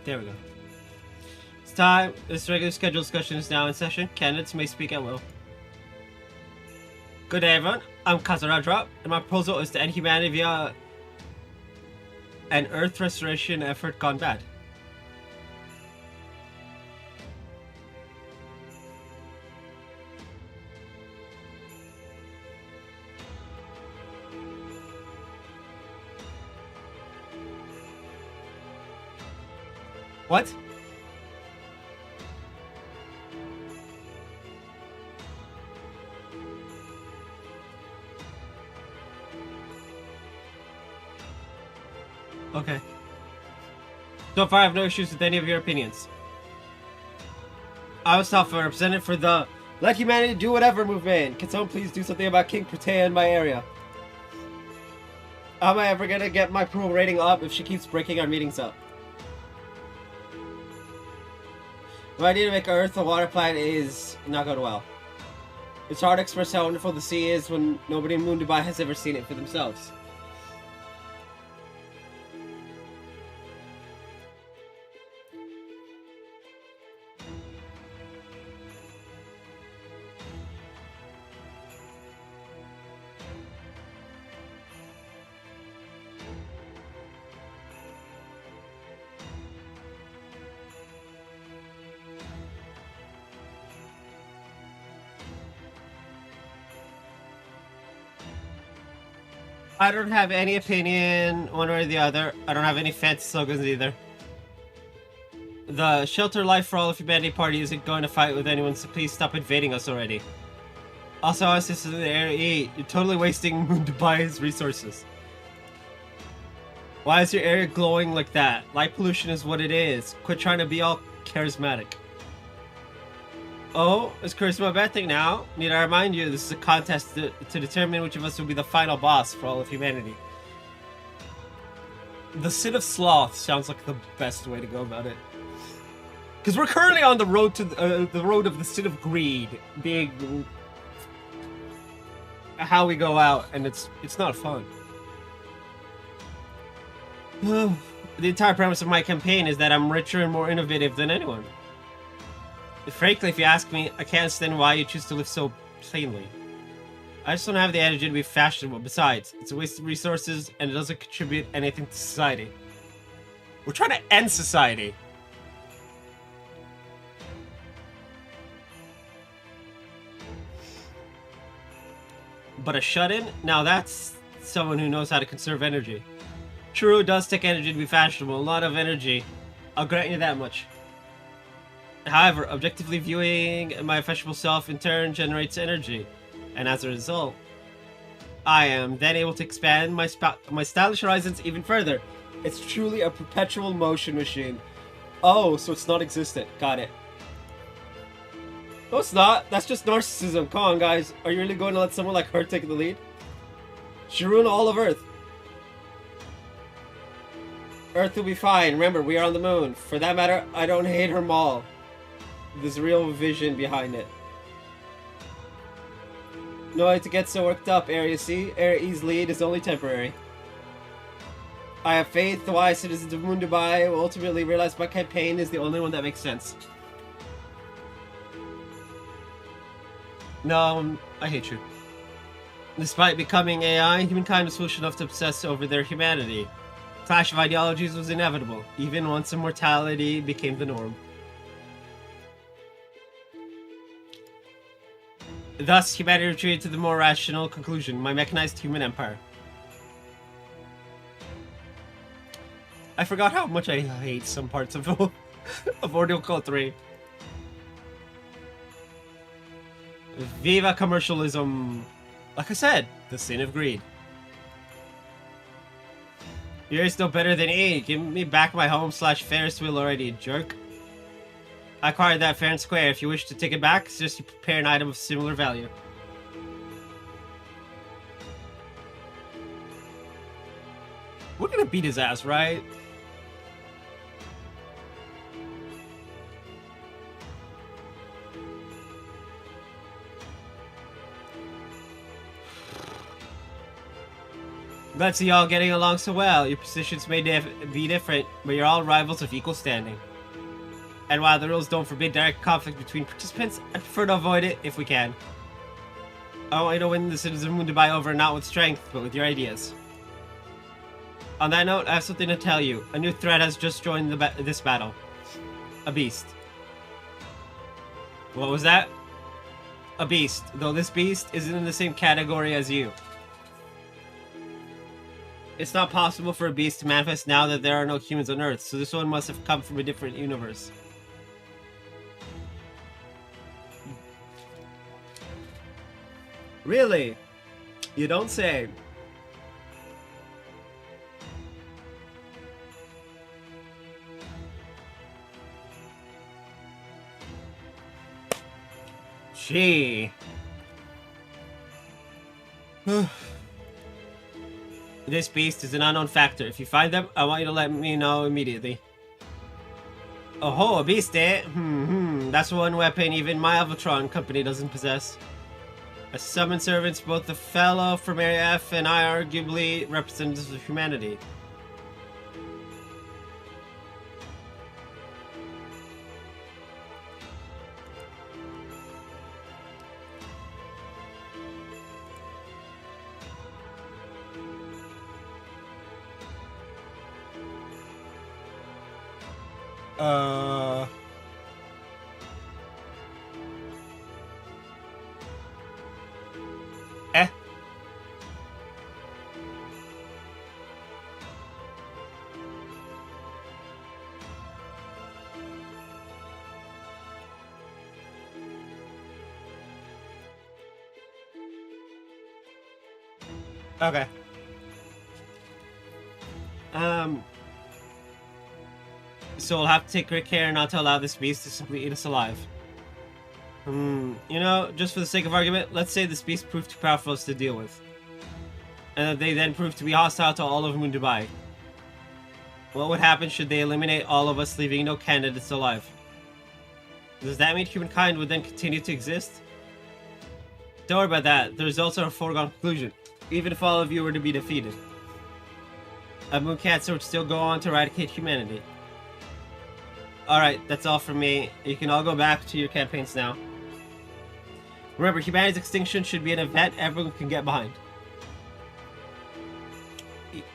There we go. It's time. This regular scheduled discussion is now in session. Candidates may speak at will. Good day, everyone. I'm Kazarajra, and my proposal is to end humanity via an Earth restoration effort gone bad. What? Okay. So far, I have no issues with any of your opinions. I was software representative for the Let Humanity Do Whatever movement. Can someone please do something about King Protea in my area? How am I ever gonna get my approval rating up if she keeps breaking our meetings up? The idea to make Earth a water planet is not going well. It's hard to express how wonderful the sea is when nobody in Moon Dubai has ever seen it for themselves. I don't have any opinion one way or the other. I don't have any fancy slogans either. The Shelter Life for All of Humanity party isn't going to fight with anyone, so please stop invading us already. Also, us this is the area. You're totally wasting Moon Dubai's resources. Why is your area glowing like that? Light pollution is what it is. Quit trying to be all charismatic. Oh, is charisma a bad thing now? Need I remind you, this is a contest to determine which of us will be the final boss for all of humanity. The Sin of Sloth sounds like the best way to go about it. Because we're currently on the road to the road of the Sin of Greed, being how we go out, and it's not fun. The entire premise of my campaign is that I'm richer and more innovative than anyone. Frankly, if you ask me, I can't understand why you choose to live so plainly. I just don't have the energy to be fashionable. Besides, it's a waste of resources and it doesn't contribute anything to society. We're trying to end society. But a shut-in? Now that's someone who knows how to conserve energy. True, it does take energy to be fashionable. A lot of energy. I'll grant you that much. However, objectively viewing my fashionable self in turn generates energy, and as a result, I am then able to expand my stylish horizons even further. It's truly a perpetual motion machine. Oh, so it's not existent. Got it. No, it's not. That's just narcissism. Come on, guys. Are you really going to let someone like her take the lead? She ruined all of Earth. Earth will be fine. Remember, we are on the moon. For that matter, I don't hate her mall. There's real vision behind it. No need to get so worked up, Area C. Area E's lead is only temporary. I have faith the wise citizens of Moon Dubai will ultimately realize my campaign is the only one that makes sense. No, I hate you. Despite becoming AI, humankind was foolish enough to obsess over their humanity. Clash of ideologies was inevitable, even once immortality became the norm. Thus, humanity retreated to the more rational conclusion, my mechanized human empire. I forgot how much I hate some parts of Ordeal Code 3. Viva commercialism. Like I said, the sin of greed. You're still better than E. Give me back my home / Ferris wheel already, jerk. I acquired that fair and square. If you wish to take it back, suggest you prepare an item of similar value. We're gonna beat his ass, right? Glad to see you all getting along so well. Your positions may be different, but you're all rivals of equal standing. And while the rules don't forbid direct conflict between participants, I prefer to avoid it if we can. I want you to win the citizens of Dubai over not with strength, but with your ideas. On that note, I have something to tell you. A new threat has just joined this battle. A beast. What was that? A beast, though this beast isn't in the same category as you. It's not possible for a beast to manifest now that there are no humans on Earth, so this one must have come from a different universe. Really? You don't say. Gee. This beast is an unknown factor. If you find them, I want you to let me know immediately. Oh, a beast, eh? That's one weapon even my Alvatron company doesn't possess. As summon servants, both the fellow from Area F and I are arguably representatives of humanity. Okay. So we'll have to take great care not to allow this beast to simply eat us alive. You know, just for the sake of argument, let's say this beast proved too powerful for us to deal with. And that they then proved to be hostile to all of Dubai. What would happen should they eliminate all of us, leaving no candidates alive? Does that mean humankind would then continue to exist? Don't worry about that. The results are a foregone conclusion, even if all of you were to be defeated. A moon cancer would still go on to eradicate humanity. Alright, that's all from me. You can all go back to your campaigns now. Remember, humanity's extinction should be an event everyone can get behind.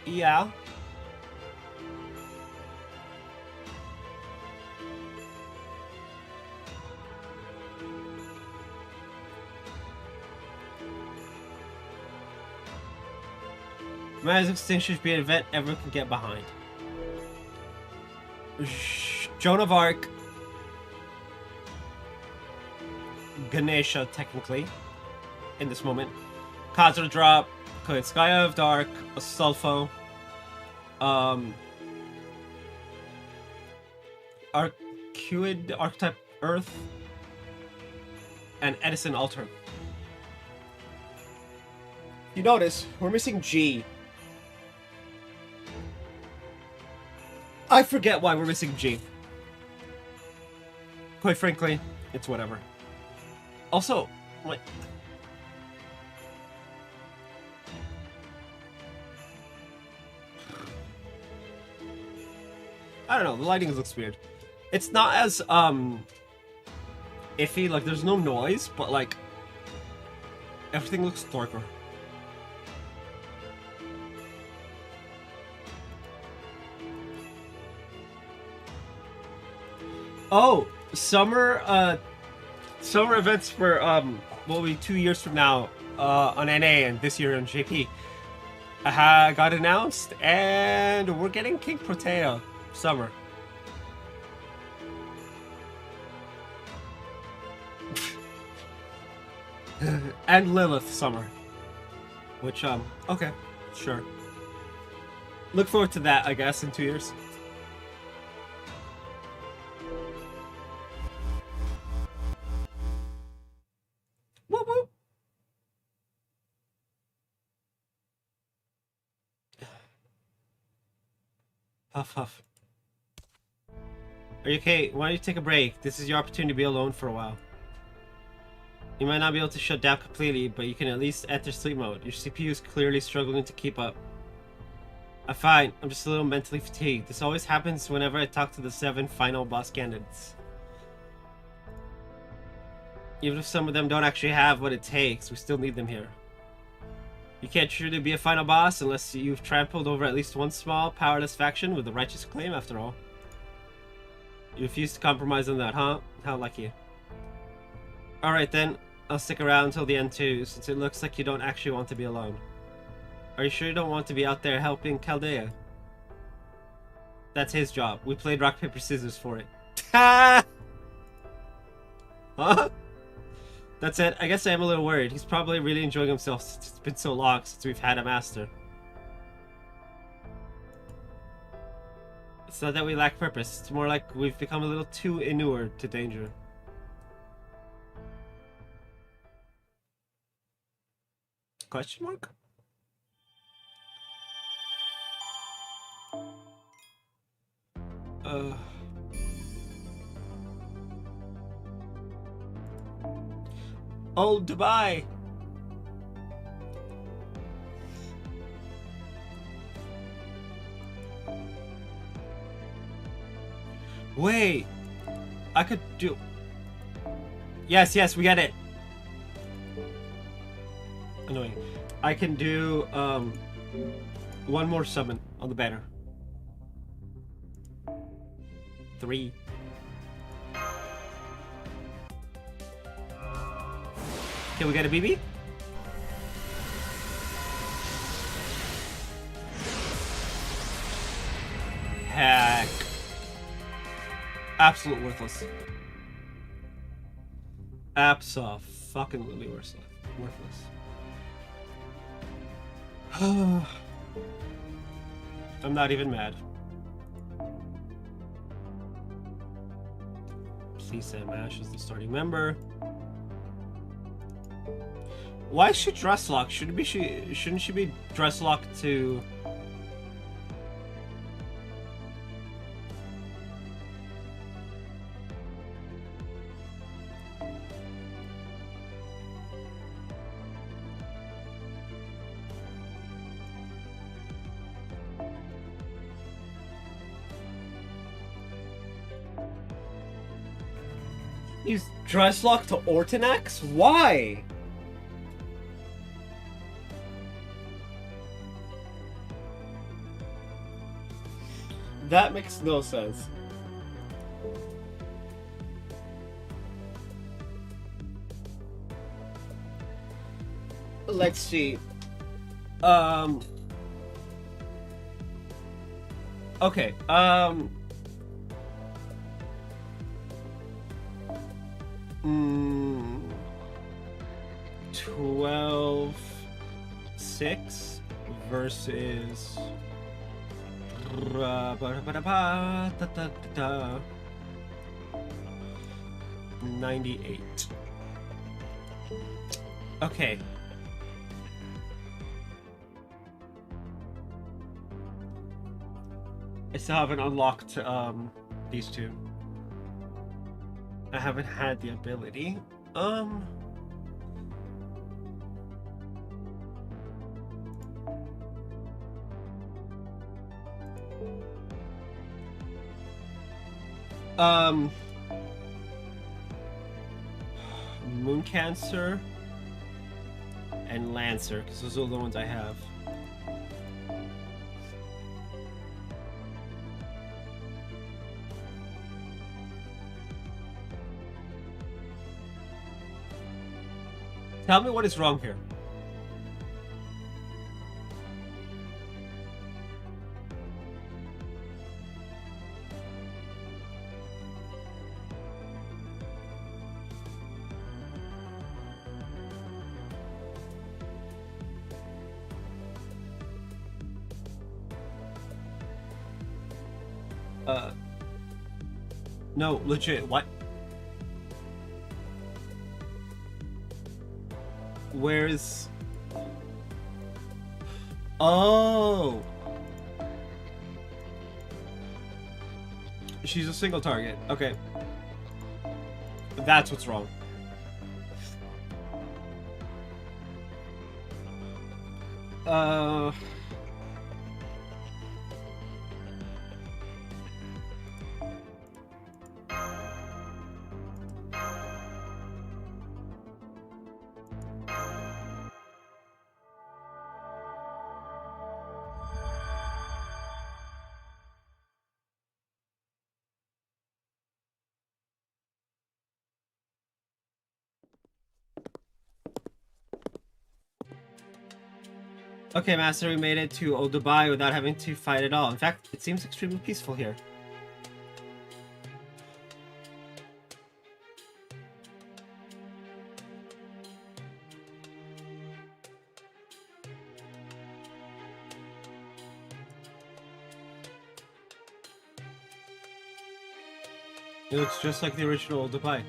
Yeah? Humanity's extinction should be an event everyone can get behind. Joan of Arc, Ganesha, technically, in this moment. Khazra Drop, Sky of Dark, Sulfo, Archetype Earth, and Edison Alter. You notice, we're missing G. I forget why we're missing G. Quite frankly, it's whatever. Also, wait. I don't know, the lighting looks weird. It's not as, iffy, like there's no noise, but like, everything looks darker. Oh, summer events for, will be 2 years from now, on NA and this year on JP. Got announced, and we're getting King Protea summer. And Lilith summer. Which, okay, sure. Look forward to that, I guess, in 2 years. Whoop whoop. Huff huff. Are you okay? Why don't you take a break? This is your opportunity to be alone for a while. You might not be able to shut down completely, but you can at least enter sleep mode. Your CPU is clearly struggling to keep up. I'm fine. I'm just a little mentally fatigued. This always happens whenever I talk to the 7 final boss candidates. Even if some of them don't actually have what it takes, we still need them here. You can't truly be a final boss unless you've trampled over at least one small, powerless faction with a righteous claim, after all. You refuse to compromise on that, huh? How lucky. Alright then, I'll stick around until the end too, since it looks like you don't actually want to be alone. Are you sure you don't want to be out there helping Chaldea? That's his job. We played rock, paper, scissors for it. Huh? That's it. I guess I am a little worried. He's probably really enjoying himself since it's been so long since we've had a master. It's not that we lack purpose. It's more like we've become a little too inured to danger. Question mark? Old Dubai! Wait! I could do... Yes, yes, we get it! Annoying. I can do, one more summon on the banner. 3. Okay, we got a BB? Heck. Absolute worthless. Abso-fucking-lutely worthless. I'm not even mad. Please say Mash is the starting member. Why is she dress locked? Shouldn't she be dress locked to... He's dress locked to Ortanax? Why? That makes no sense. Let's see. Okay, 12-6 versus 98. Okay. I still haven't unlocked these two. I haven't had the ability. Moon Cancer and Lancer, because those are the ones I have. Tell me what is wrong here. No, legit, what? Where's... Oh! She's a single target. Okay. That's what's wrong. Okay, Master, we made it to Old Dubai without having to fight at all. In fact, it seems extremely peaceful here. It looks just like the original Old Dubai.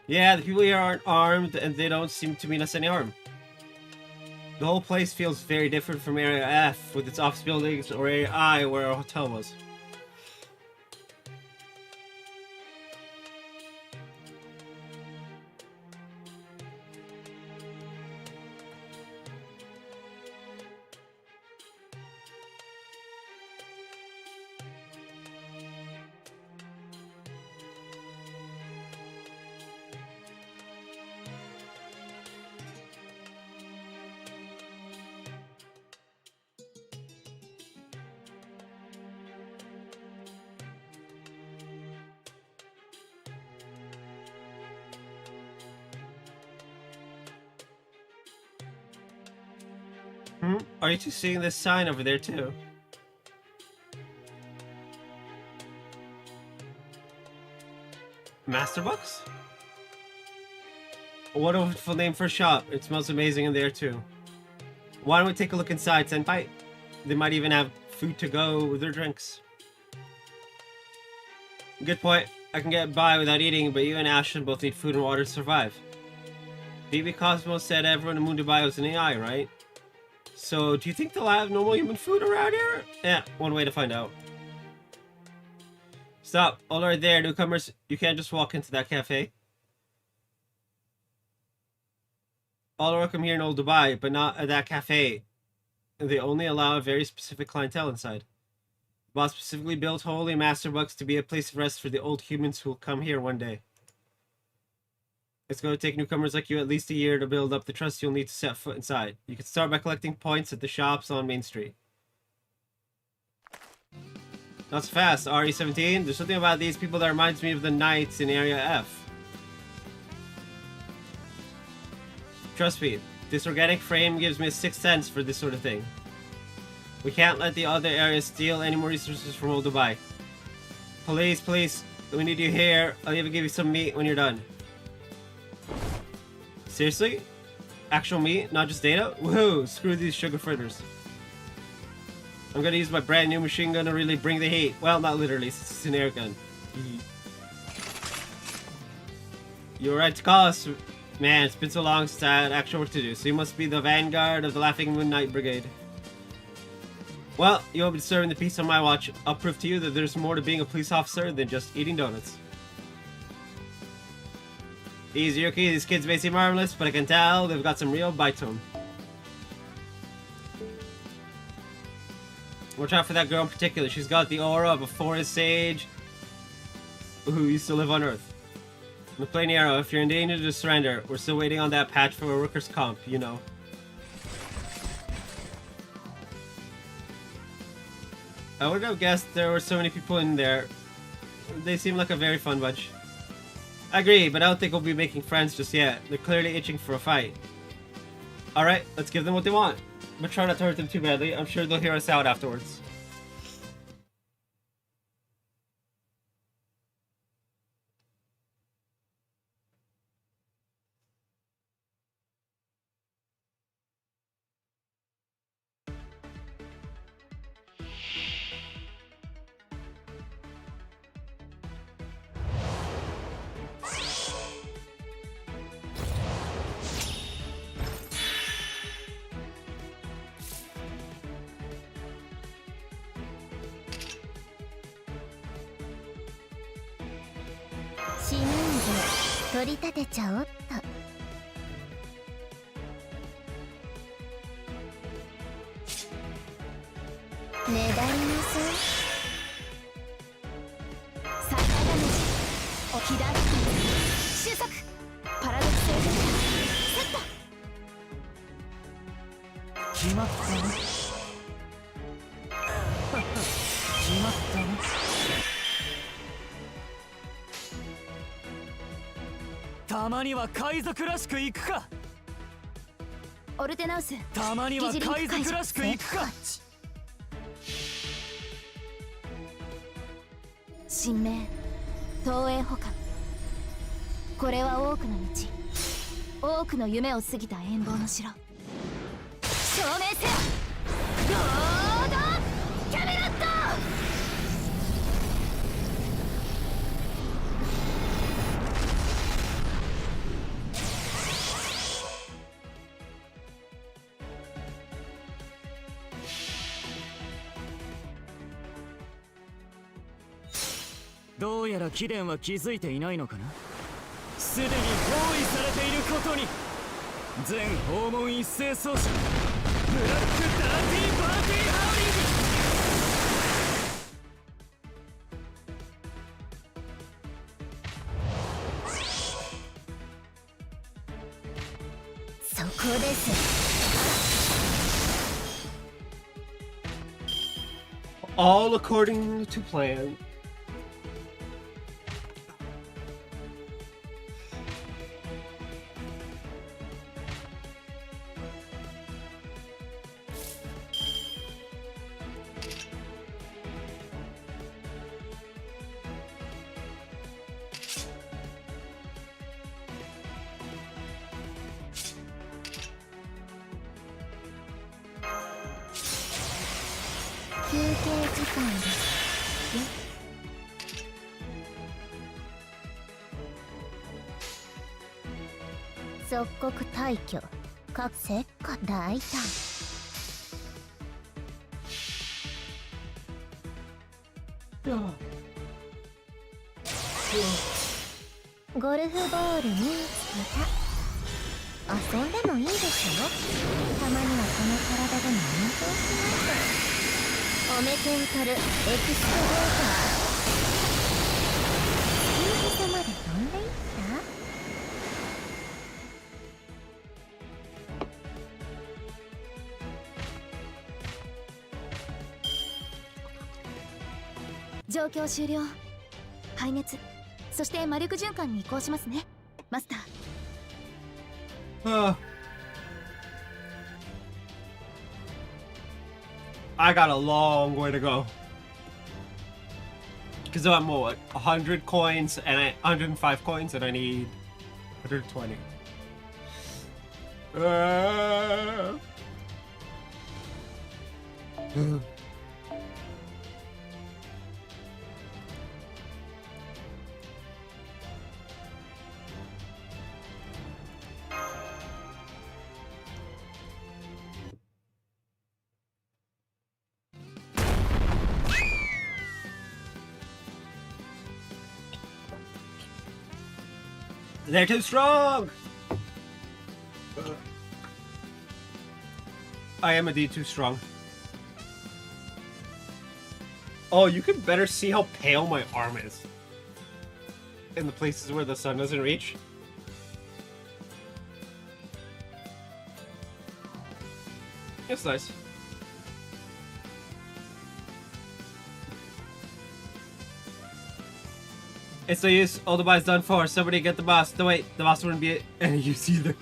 Yeah, the people here aren't armed and they don't seem to mean us any harm. The whole place feels very different from Area F with its office buildings or Area I where our hotel was. Are you two seeing this sign over there too? Masterbox? What a wonderful name for a shop. It smells amazing in there too. Why don't we take a look inside, Senpai? They might even have food to go with their drinks. Good point. I can get by without eating, but you and Ashton both need food and water to survive. BB Cosmos said everyone in Moon Dubai was an AI, right? So, do you think they'll have normal human food around here? Yeah, one way to find out. Stop. All right there, newcomers. You can't just walk into that cafe. All are welcome here in Old Dubai, but not at that cafe. They only allow a very specific clientele inside. The boss specifically built Holy Masterbox to be a place of rest for the old humans who will come here one day. It's going to take newcomers like you at least a year to build up the trust you'll need to set foot inside. You can start by collecting points at the shops on Main Street. Not so fast, RE17. There's something about these people that reminds me of the knights in Area F. Trust me, this organic frame gives me a sixth sense for this sort of thing. We can't let the other areas steal any more resources from Old Dubai. Police, we need you here. I'll even give you some meat when you're done. Seriously? Actual meat, not just data? Woohoo! Screw these sugar fritters. I'm gonna use my brand new machine gun to really bring the heat. Well, not literally, it's an air gun. You were right to call us. Man, it's been so long since I had actual work to do, so you must be the vanguard of the Laughing Moon Knight Brigade. Well, you won't be serving the peace on my watch. I'll prove to you that there's more to being a police officer than just eating donuts. Easy, okay, these kids may seem harmless, but I can tell they've got some real bite to them. Watch out for that girl in particular. She's got the aura of a forest sage who used to live on Earth. The plain arrow, if you're in danger, just surrender. We're still waiting on that patch for a workers' comp, you know. I would have guessed there were so many people in there. They seem like a very fun bunch. I agree, but I don't think we'll be making friends just yet. They're clearly itching for a fight. Alright, let's give them what they want. But try not to hurt them too badly. I'm sure they'll hear us out afterwards. たまには海賊らしく行くか。オルテナウス、たまには海賊らしく行くか。神明、東映保管。これは多くの道、多くの夢を過ぎた遠望の城。証明せよ、ロードキャメロット。どうやら貴殿は気づいていないのかな。すでに包囲されていることに。全訪問一斉操作、ブラックダーティーパーティーハウリング。そこです。All according to plan.即刻退去。各石化大胆。ゴルフボール見つけた。遊んでもいいでしょ。たまにはこの体でも運動しないと。オメケントルエクストレーター。月のまで飛んでいった。状況終了。排熱、そして魔力循環に移行しますね、マスター。I got a long way to go. Because I'm what, 100 coins and 105 coins, and I need 120. They're too strong! I am indeed too strong. Oh, you can better see how pale my arm is. In the places where the sun doesn't reach. It's nice. It's no use. All the buy's done for. Somebody get the boss. No, wait. The boss wouldn't be any use either.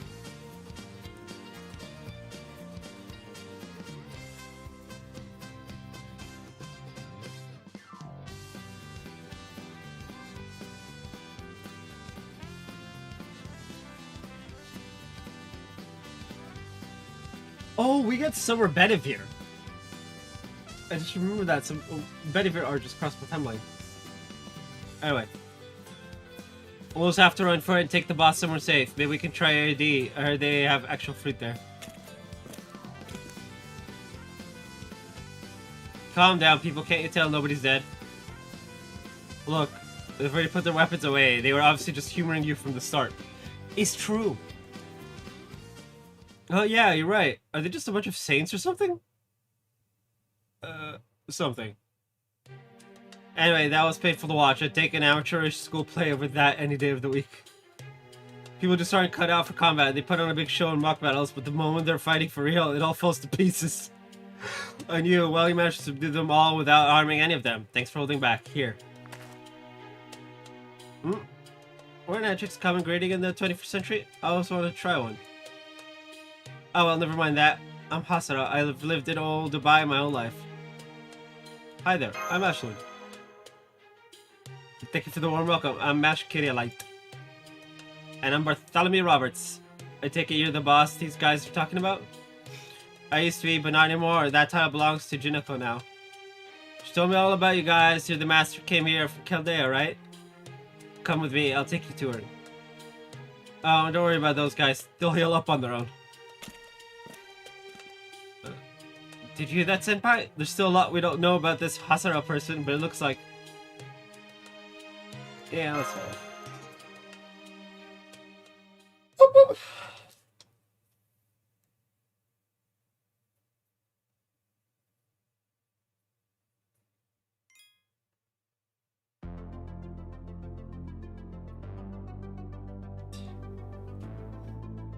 Oh, we got Summer Bedivere. I just remember that. Some Bedivere are just crossed my timeline. Anyway. We'll just have to run for it and take the boss somewhere safe. Maybe we can try AD, or they have actual fruit there. Calm down, people. Can't you tell nobody's dead? Look, they've already put their weapons away. They were obviously just humoring you from the start. It's true. Oh yeah, you're right. Are they just a bunch of saints or something? Something. Anyway, that was painful to watch. I'd take an amateurish school play over that any day of the week. People just aren't cut out for combat. They put on a big show in mock battles, but the moment they're fighting for real, it all falls to pieces. And you, well, you managed to do them all without harming any of them. Thanks for holding back. Here. Weren't antics common grading in the 21st century? I always wanted to try one. Oh well, never mind that. I'm Hasara. I've lived in old Dubai my whole life. Hi there, I'm Ashley. Thank you for the warm welcome. I'm Mash Kirialite. And I'm Bartholomew Roberts. I take it you're the boss these guys are talking about? I used to be, but not anymore. That title belongs to Junako now. She told me all about you guys. You're the master who came here from Chaldea, right? Come with me, I'll take you to her. Oh, don't worry about those guys. They'll heal up on their own. Did you hear that, Senpai? There's still a lot we don't know about this Hasara person, but it looks like... Yeah, let's go.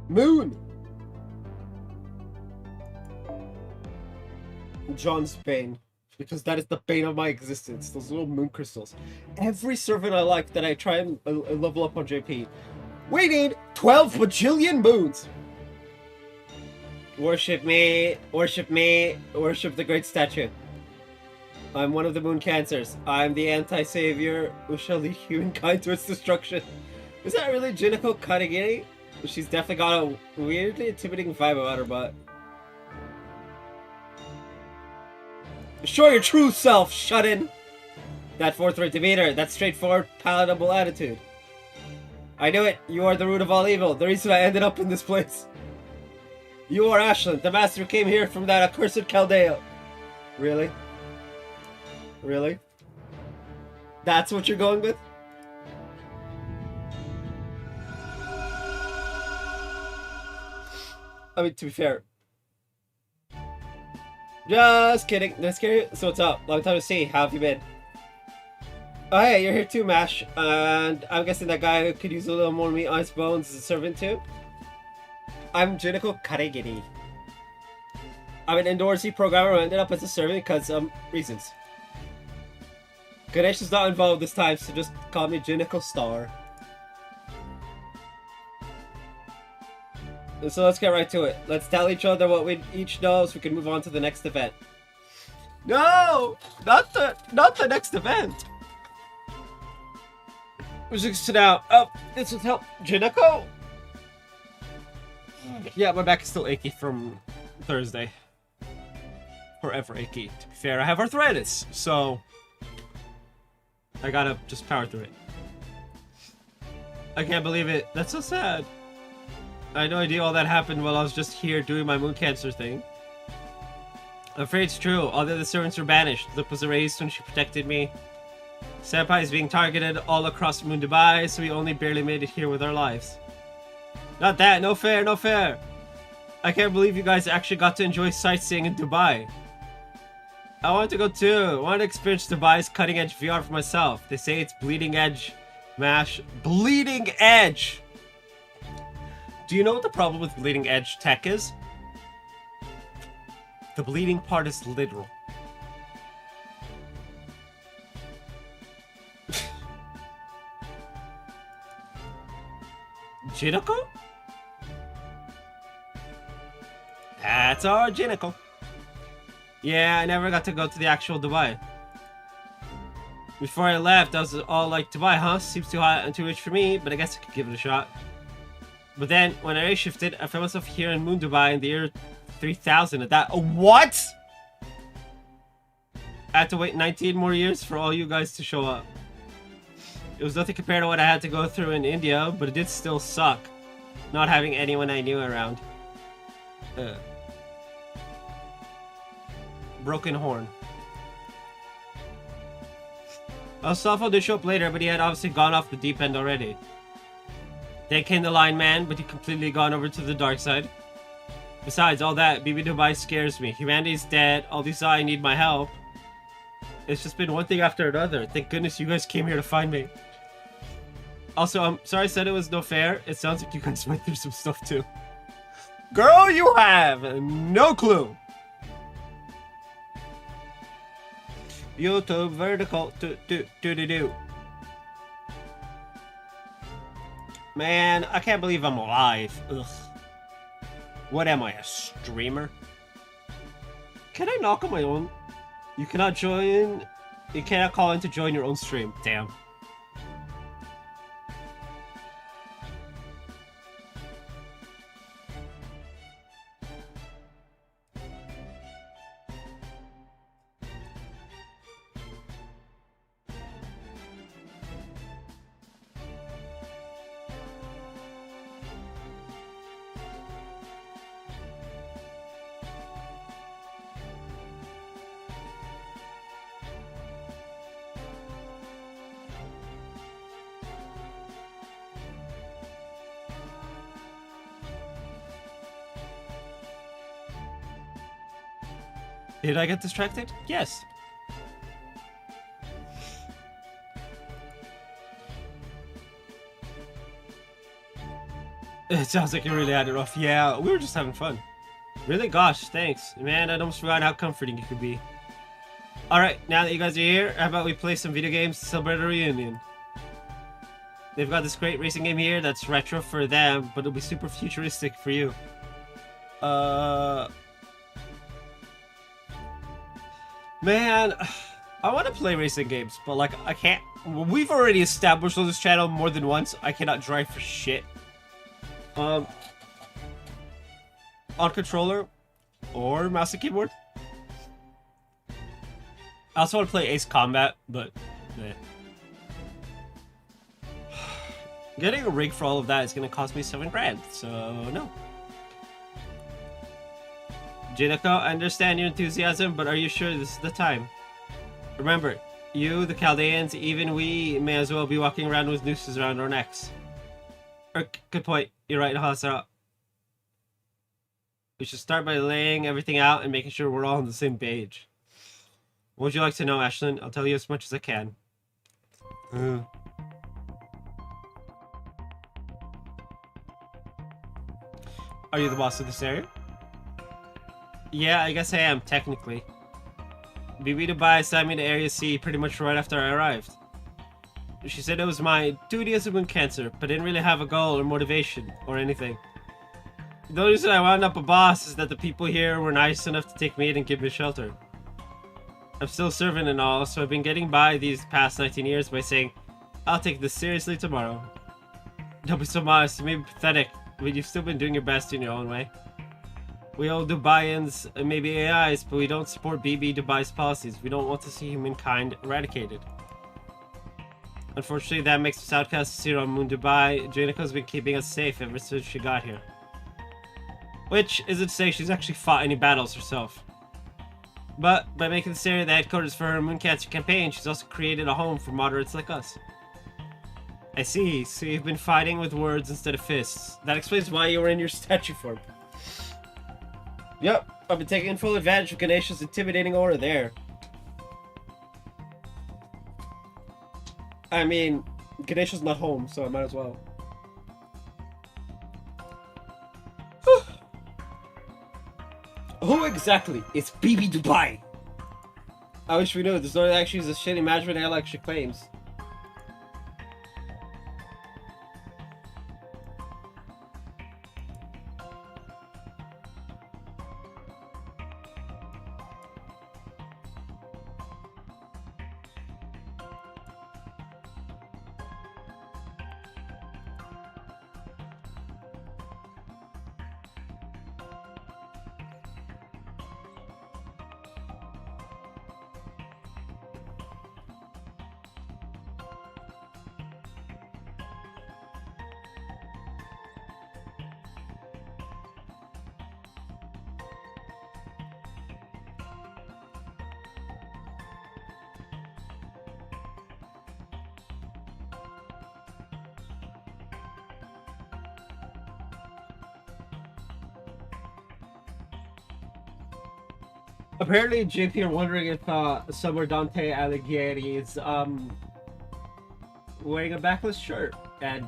Moon! John's bane. Because that is the bane of my existence. Those little moon crystals. Every servant I like that I try and level up on JP. We need 12 bajillion moons! Worship me, worship me, worship the great statue. I'm one of the moon cancers. I'm the anti-savior who shall lead humankind to its destruction. Is that really Junako Karigiri? She's definitely got a weirdly intimidating vibe about her butt. Show your true self, shut-in! That forthright demeanor, that straightforward, palatable attitude. I knew it, you are the root of all evil, the reason I ended up in this place. You are Ashland, the master who came here from that accursed Chaldea. Really? Really? That's what you're going with? I mean, to be fair. Just kidding. Just kidding. So what's up? Long time to see. How have you been? Oh hey, you're here too, Mash. And I'm guessing that guy who could use a little more meat on his bones is a servant too? I'm Junako Karegiri. I'm an indoorsy programmer who ended up as a servant because reasons. Ganesh is not involved this time, so just call me Junako Star. So let's get right to it. Let's tell each other what we each know so we can move on to the next event. No! Not the next event! Music sit out. Oh, this would help. Junako? Yeah, my back is still achy from Thursday. Forever achy. To be fair, I have arthritis, so I gotta just power through it. I can't believe it. That's so sad. I had no idea all that happened while I was just here doing my moon cancer thing. I'm afraid it's true. All the other servants were banished. Lip was erased when she protected me. Senpai is being targeted all across Moon Dubai, so we only barely made it here with our lives. Not that. No fair, no fair. I can't believe you guys actually got to enjoy sightseeing in Dubai. I want to go too. I want to experience Dubai's cutting edge VR for myself. They say it's bleeding edge. Mash. Bleeding edge! Do you know what the problem with bleeding edge tech is? The bleeding part is literal. Junako? That's our Junako. Yeah, I never got to go to the actual Dubai. Before I left, I was all like, Dubai, huh? Seems too hot and too rich for me, but I guess I could give it a shot. But then, when I shifted, I found myself here in Moon Dubai in the year 3000 at that. What?! I had to wait 19 more years for all you guys to show up. It was nothing compared to what I had to go through in India, but it did still suck. Not having anyone I knew around. Broken horn. Safo did show up later, but he had obviously gone off the deep end already. Then came the Lion Man, but he completely gone over to the dark side. Besides all that, BB Dubai scares me. Humanity's dead, all these I need my help. It's just been one thing after another. Thank goodness you guys came here to find me. Also, I'm sorry I said it was no fair. It sounds like you guys went through some stuff too. Girl, you have no clue. YouTube vertical do. Man, I can't believe I'm alive. Ugh. What am I, a streamer? Can I knock on my own? You cannot join... You cannot call in to join your own stream. Damn. Did I get distracted? Yes. It sounds like you really had it rough. Yeah, we were just having fun. Really? Gosh, thanks. Man, I almost forgot how comforting it could be. Alright, now that you guys are here, how about we play some video games to celebrate a reunion? They've got this great racing game here that's retro for them, but it'll be super futuristic for you. Man, I want to play racing games, but like, I can't. We've already established on this channel more than once, I cannot drive for shit. On controller or mouse and keyboard. I also want to play Ace Combat, but eh. Getting a rig for all of that is going to cost me $7 grand, so no. Jinako, I understand your enthusiasm, but are you sure this is the time? Remember, you, the Chaldeans, even we may as well be walking around with nooses around our necks. Good point. You're right, Hasara. We should start by laying everything out and making sure we're all on the same page. What would you like to know, Ashlyn? I'll tell you as much as I can. Are you the boss of this area? Yeah, I guess I am, technically. BB Dubai assigned me to Area C pretty much right after I arrived. She said it was my duty as a moon cancer, but didn't really have a goal or motivation or anything. The only reason I wound up a boss is that the people here were nice enough to take me in and give me shelter. I'm still serving and all, so I've been getting by these past 19 years by saying, I'll take this seriously tomorrow. Don't be so modest, you may be pathetic, but you've still been doing your best in your own way. We all Dubaians, maybe AIs, but we don't support BB Dubai's policies. We don't want to see humankind eradicated. Unfortunately, that makes us outcasts here on Moon Dubai. Janiko's been keeping us safe ever since she got here. Which isn't to say she's actually fought any battles herself. But by making this area the headquarters for her Moon Cancer campaign, she's also created a home for moderates like us. I see. So you've been fighting with words instead of fists. That explains why you were in your statue form. Yep, I've been taking full advantage of Ganesha's intimidating aura there. I mean, Ganesha's not home, so I might as well. Who exactly is BB Dubai? I wish we knew. There's no actually a shitty management AI like she claims. Apparently, JP are wondering if Summer Dante Alighieri is wearing a backless shirt, and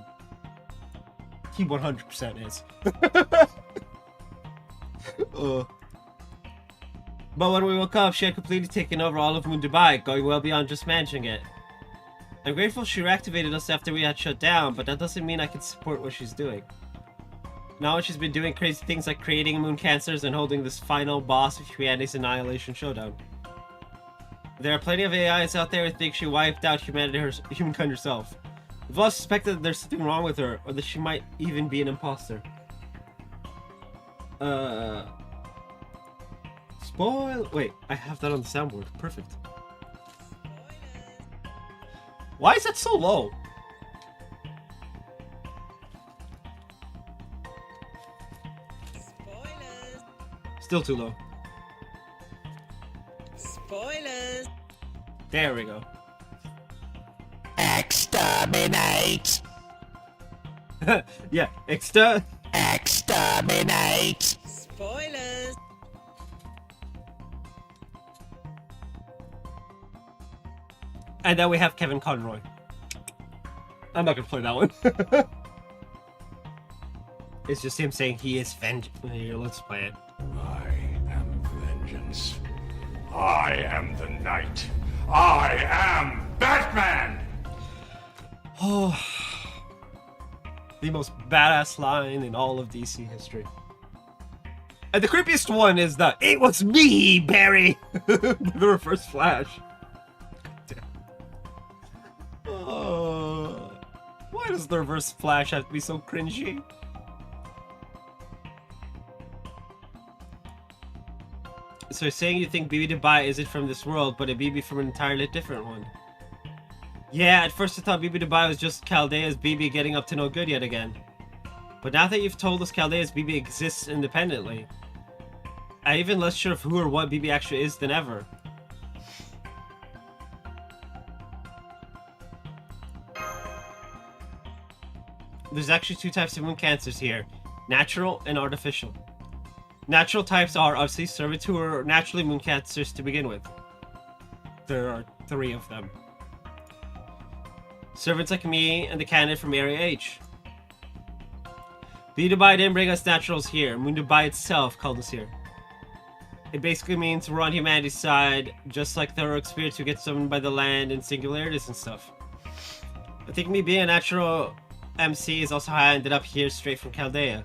he 100% is. But when we woke up, she had completely taken over all of Moon Dubai, going well beyond just managing it. I'm grateful she reactivated us after we had shut down, but that doesn't mean I can support what she's doing. Now she's been doing crazy things like creating moon cancers and holding this final boss of humanity's annihilation showdown. There are plenty of AIs out there who think she wiped out humankind herself. We've all suspected that there's something wrong with her, or that she might even be an imposter. Spoil. Wait, I have that on the soundboard. Perfect. Why is that so low? Spoilers. Still too low. Spoilers. There we go. Exterminate! Yeah, Exterminate! Spoilers. And then we have Kevin Conroy. I'm not gonna play that one. It's just him saying he is vengeance. Here, let's play it. I am vengeance. I am the night. I am Batman! Oh, the most badass line in all of DC history. And the creepiest one is the "It was me, Barry!" The reverse flash. Oh, why does the reverse flash have to be so cringy? So you're saying you think BB Dubai isn't from this world, but a BB from an entirely different one? Yeah, at first I thought BB Dubai was just Chaldea's BB getting up to no good yet again. But now that you've told us Chaldea's BB exists independently, I'm even less sure of who or what BB actually is than ever. There's actually two types of moon cancers here, natural and artificial. Natural types are obviously servants who are naturally moon cancers to begin with. There are 3 of them. Servants like me and the candidate from Area H. B Dubai didn't bring us naturals here. Moon Dubai itself called us here. It basically means we're on humanity's side, just like the heroic spirits who get summoned by the land and singularities and stuff. I think me being a natural MC is also how I ended up here straight from Chaldea.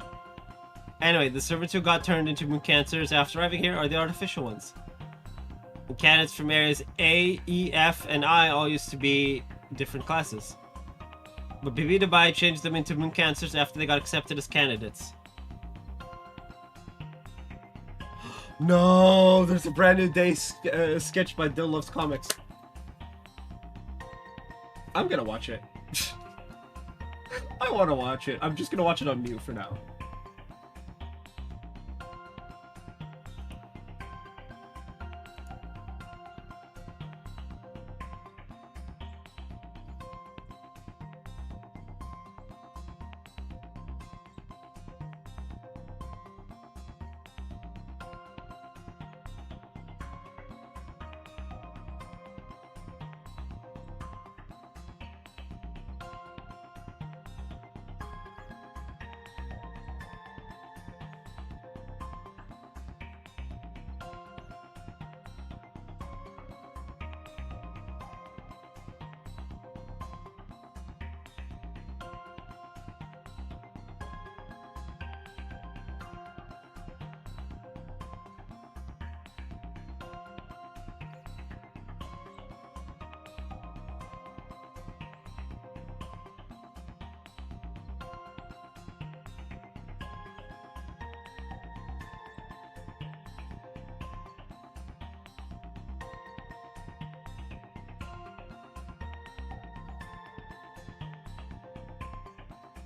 Anyway, the servants who got turned into moon cancers after arriving here are the artificial ones. The candidates from areas A, E, F, and I all used to be different classes. But BB Dubai changed them into moon cancers after they got accepted as candidates. No, there's a brand new day sketch by Dill Loves Comics. I'm gonna watch it. I wanna watch it. I'm just gonna watch it on mute for now.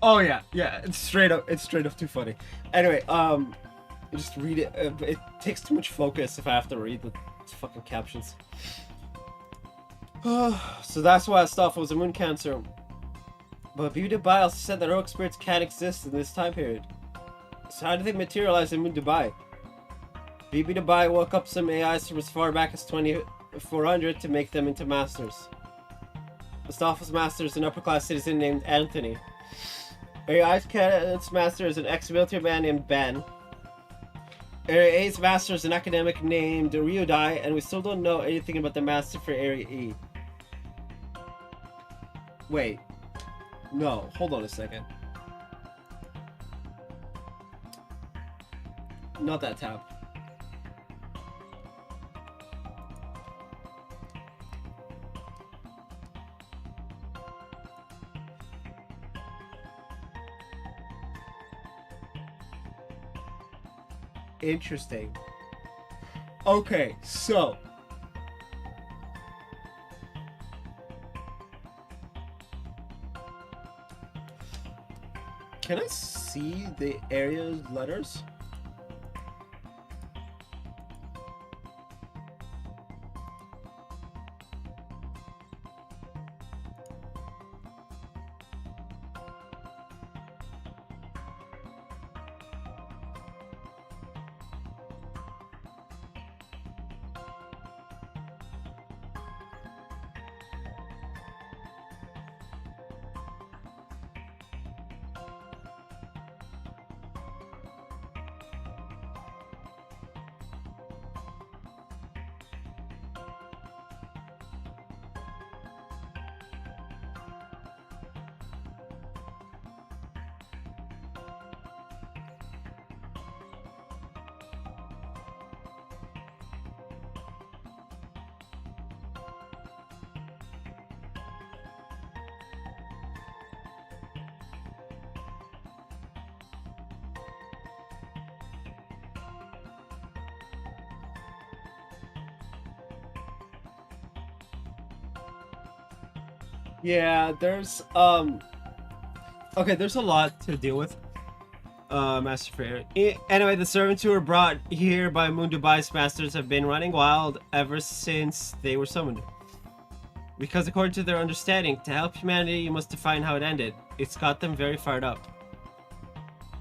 Oh yeah, it's straight up too funny. Anyway, just read it. It takes too much focus if I have to read the fucking captions. So that's why I thought it was a moon cancer. But BB Dubai also said that heroic spirits can't exist in this time period. So how do they materialize in Moon Dubai? BB Dubai woke up some AIs from as far back as 2400 to make them into masters. Mustafa's master is an upper-class citizen named Anthony. AI's candidate's master is an ex-military man named Ben. Area A's master is an academic named Ryudai, and we still don't know anything about the master for Area E. Wait. No, hold on a second. Not that tab. Interesting. Okay, so can I see the area's letters? Yeah, there's okay, there's a lot to deal with. Master Fair. Anyway, the servants who were brought here by Mundubai's masters have been running wild ever since they were summoned. Because according to their understanding, to help humanity, you must define how it ended. It's got them very fired up.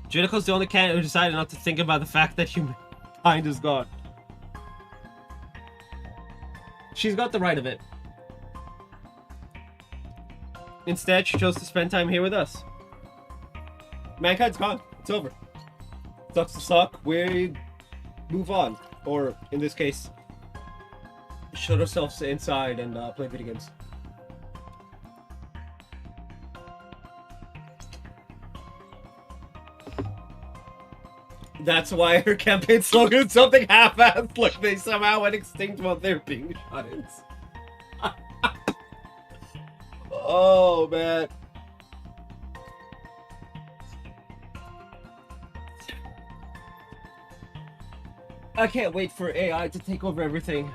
Junico's the only candidate who decided not to think about the fact that humankind is gone. She's got the right of it. Instead, she chose to spend time here with us. Mankind's gone. It's over. Sucks to suck. We move on. Or, in this case, shut ourselves inside and play video games. That's why her campaign slogan is something half-assed, like they somehow went extinct while they're being shut-ins. Oh, man. I can't wait for AI to take over everything.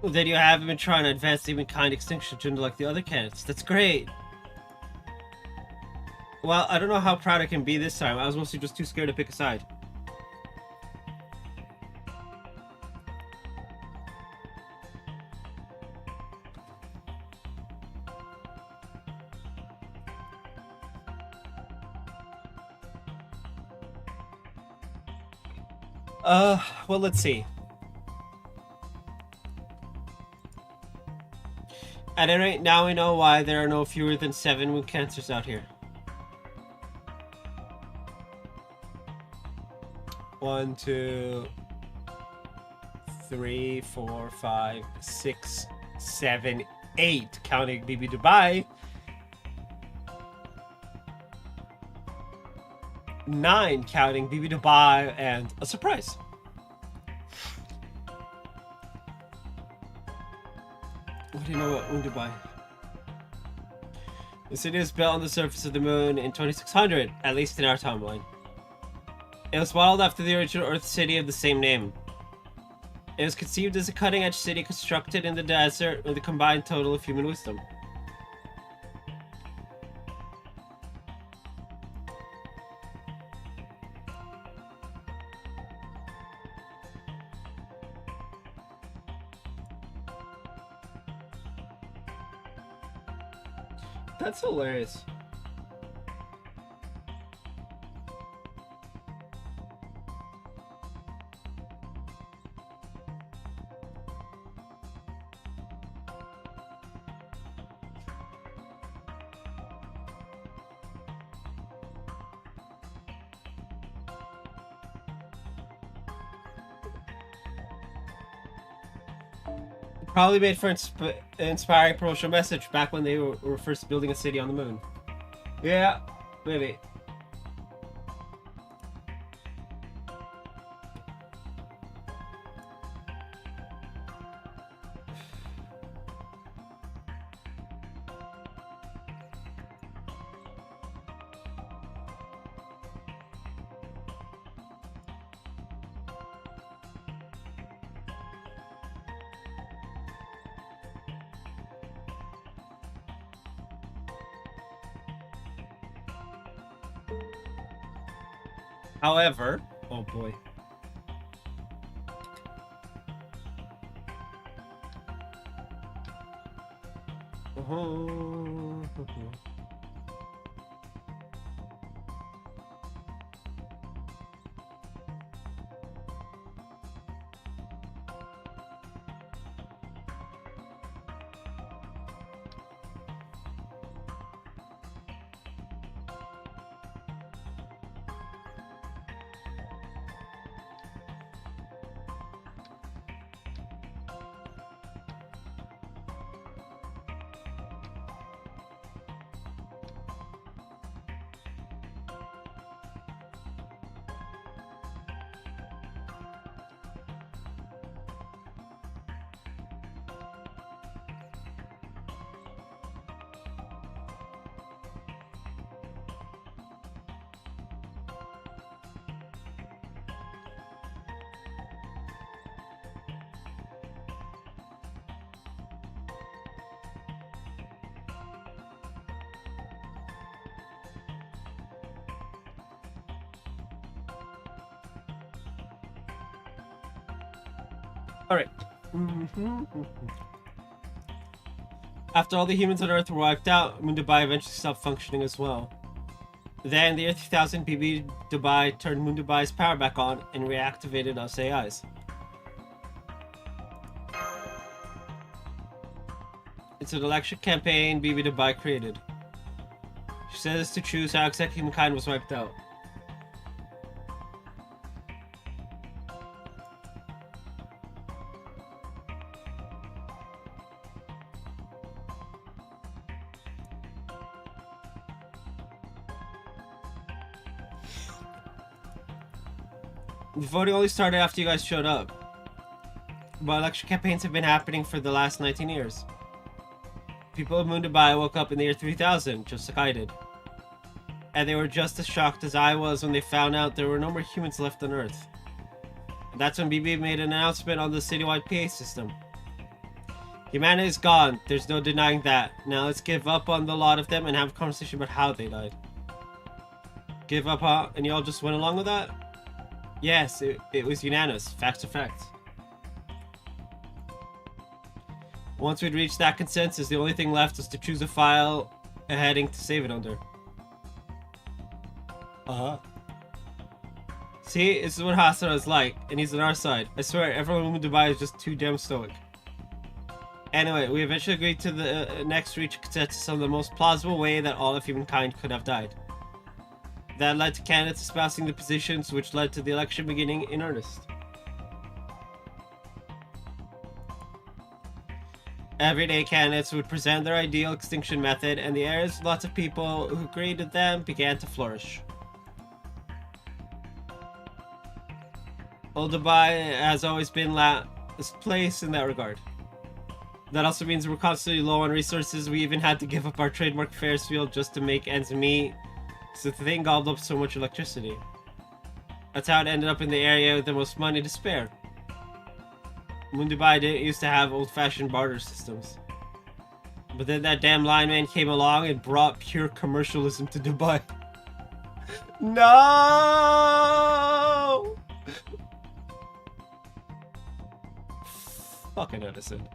Then you haven't been trying to advance humankind extinction to like the other candidates. That's great. Well, I don't know how proud I can be this time. I was mostly just too scared to pick a side. Well, let's see. At any rate, now we know why there are no fewer than 7 wound cancers out here. 1, 2, 3, 4, 5, 6, 7, 8, counting BB Dubai. 9, counting BB Dubai and a surprise. What do you know about Dubai? The city was built on the surface of the moon in 2600, at least in our timeline. It was modeled after the original Earth city of the same name. It was conceived as a cutting-edge city constructed in the desert with a combined total of human wisdom. That's hilarious. Probably made for inspiring promotional message back when they were first building a city on the moon. Yeah, maybe. However, oh boy. Alright. After all the humans on Earth were wiped out, Moon Dubai eventually stopped functioning as well. Then, in the year 3000, BB Dubai turned Moon Dubai's power back on and reactivated us AIs. It's an election campaign BB Dubai created. She says to choose how exactly humankind was wiped out. The voting only started after you guys showed up. But election campaigns have been happening for the last 19 years. People of Moon Dubai woke up in the year 3000, just like I did. And they were just as shocked as I was when they found out there were no more humans left on Earth. And that's when BB made an announcement on the citywide PA system. Humanity is gone, there's no denying that. Now let's give up on the lot of them and have a conversation about how they died. Give up, huh? And y'all just went along with that? Yes, it was unanimous. Facts are facts. Once we'd reached that consensus, the only thing left was to choose a file, a heading to save it under. See, this is what Hasara is like, and he's on our side. I swear, everyone in Dubai is just too damn stoic. Anyway, we eventually agreed to the next reach consensus on the most plausible way that all of humankind could have died. That led to candidates espousing the positions, which led to the election beginning in earnest. Everyday candidates would present their ideal extinction method, and the areas with lots of people who agreed with them began to flourish. Old Dubai has always been this place in that regard. That also means we're constantly low on resources. We even had to give up our trademark Ferris wheel just to make ends meet. So the thing gobbled up so much electricity. That's how it ended up in the area with the most money to spare. Dubai didn't used to have old-fashioned barter systems. But then that damn lineman came along and brought pure commercialism to Dubai. No! Fucking Edison.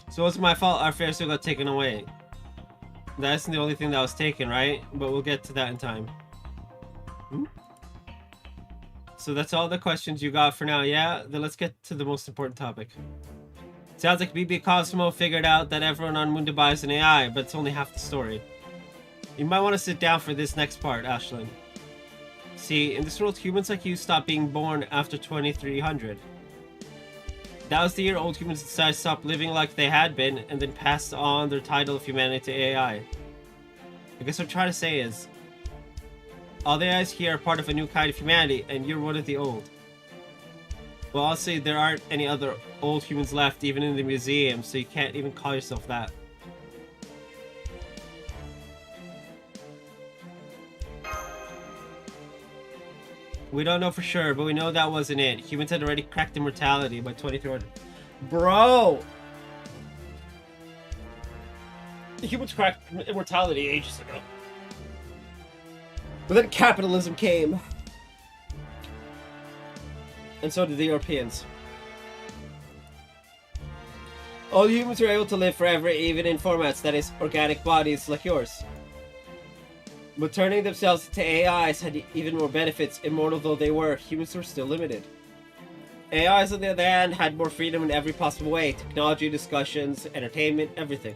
So it's my fault our fair still got taken away. That's the only thing that was taken, right? But we'll get to that in time. So that's all the questions you got for now, yeah? Then let's get to the most important topic. Sounds like BB Cosmo figured out that everyone on Dubai is an AI, but it's only half the story. You might want to sit down for this next part, Ashlyn. See, in this world, humans like you stop being born after 2300. That was the year old humans decided to stop living like they had been, and then passed on their title of humanity to AI. I guess what I'm trying to say is, all the AIs here are part of a new kind of humanity, and you're one of the old. Well, I'll say there aren't any other old humans left, even in the museum, so you can't even call yourself that. We don't know for sure, but we know that wasn't it. Humans had already cracked immortality by 2300. Bro! Humans cracked immortality ages ago. But then capitalism came. And so did the Europeans. All humans were able to live forever, even in formats, that is, organic bodies like yours. But turning themselves into AIs had even more benefits. Immortal though they were, humans were still limited. AIs, on the other hand, had more freedom in every possible way. Technology, discussions, entertainment, everything.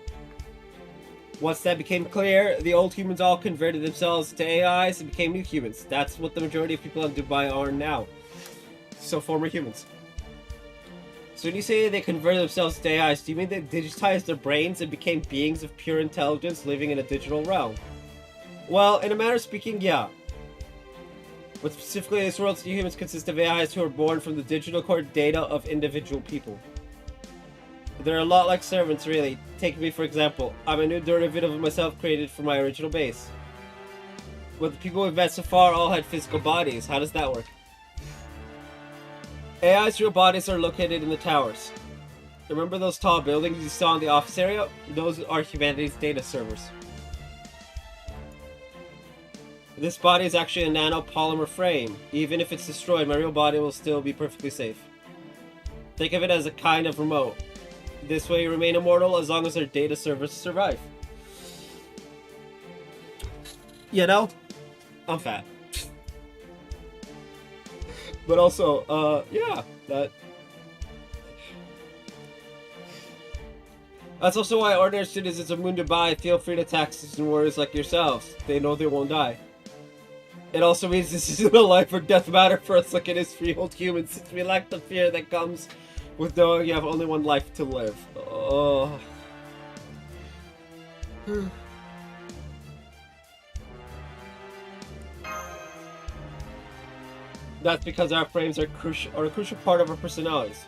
Once that became clear, the old humans all converted themselves to AIs and became new humans. That's what the majority of people in Dubai are now. So former humans. So when you say they converted themselves to AIs, do you mean they digitized their brains and became beings of pure intelligence living in a digital realm? Well, in a manner of speaking, yeah. But specifically, this world's new humans consist of AIs who are born from the digital core data of individual people. They're a lot like servants, really. Take me, for example. I'm a new derivative of myself created from my original base. But the people we've met so far all had physical bodies. How does that work? AI's real bodies are located in the towers. Remember those tall buildings you saw in the office area? Those are humanity's data servers. This body is actually a nanopolymer frame. Even if it's destroyed, my real body will still be perfectly safe. Think of it as a kind of remote. This way you remain immortal as long as our data servers survive. You know, I'm fat. But also, yeah, that's also why ordinary citizens of Dubai feel free to tax and warriors like yourselves. They know they won't die. It also means this isn't a life or death matter for us like it is for you old humans, since we lack the fear that comes with knowing you have only one life to live. Oh. That's because our frames are a crucial part of our personalities.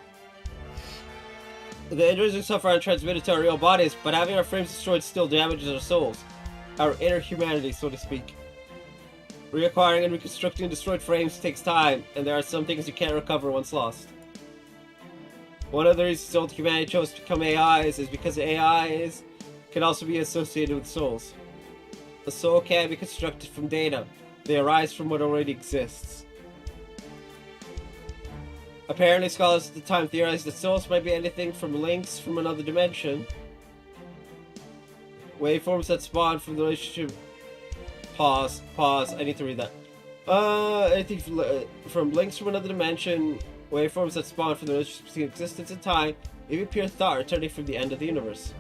The injuries we suffer are transmitted to our real bodies, but having our frames destroyed still damages our souls. Our inner humanity, so to speak. Reacquiring and reconstructing destroyed frames takes time, and there are some things you can't recover once lost. One of the reasons old humanity chose to become AIs is because AIs can also be associated with souls. A soul can't be constructed from data. They arise from what already exists. Apparently, scholars at the time theorized that souls might be anything from links from another dimension, waveforms that spawn from the relationship. Pause, I need to read that. Anything from links from another dimension, waveforms that spawn from the relationship between existence and time, even pure thought returning from the end of the universe.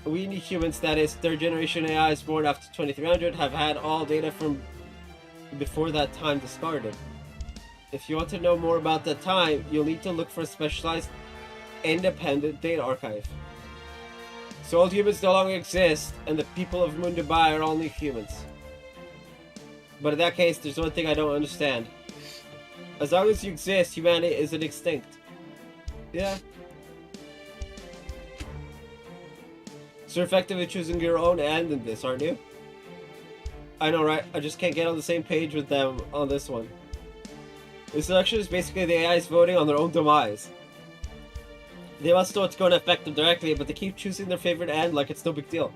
We humans, that is, third generation AIs born after 2300, have had all data from before that time discarded. If you want to know more about that time, you'll need to look for a specialized, independent data archive. So old humans no longer exist, and the people of Dubai are all new humans. But in that case, there's one thing I don't understand. As long as you exist, humanity isn't extinct. Yeah. So you're effectively choosing your own end in this, aren't you? I know, right? I just can't get on the same page with them on this one. This election is basically the AIs voting on their own demise. They must know it's going to affect them directly, but they keep choosing their favorite end like it's no big deal.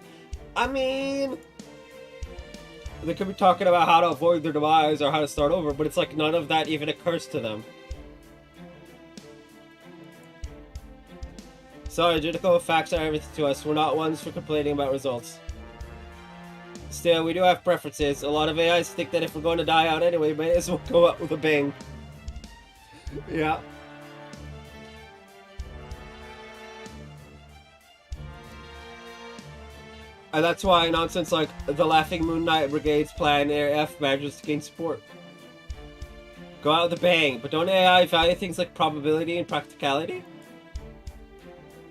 I mean, they could be talking about how to avoid their demise or how to start over, but it's like none of that even occurs to them. Sorry, Junico, facts are everything to us. We're not ones for complaining about results. Still, we do have preferences. A lot of AIs think that if we're going to die out anyway, we may as well go out with a bang. Yeah. And that's why nonsense like the Laughing Moon Knight Brigade's plan AF manages to gain support. Go out with a bang, but don't AI value things like probability and practicality?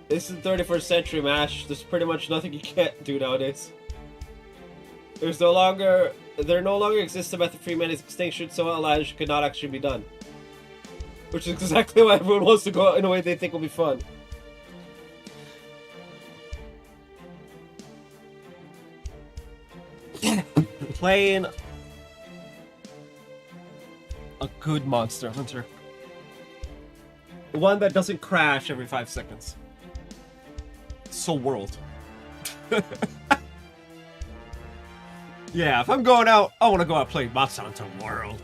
This is the 31st century, MASH. There's pretty much nothing you can't do nowadays. There no longer exists a method for humanity's extinction, so outlandish could not actually be done. Which is exactly why everyone wants to go out in a way they think will be fun. Playing a good Monster Hunter. One that doesn't crash every 5 seconds. So World. Yeah, if I'm going out, I want to go out and play Monster Hunter World.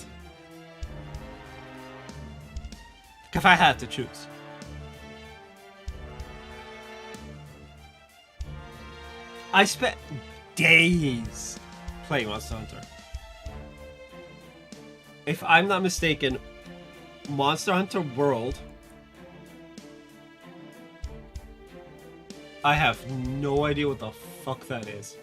If I had to choose. I spent days playing Monster Hunter. If I'm not mistaken, Monster Hunter World, I have no idea what the fuck that is.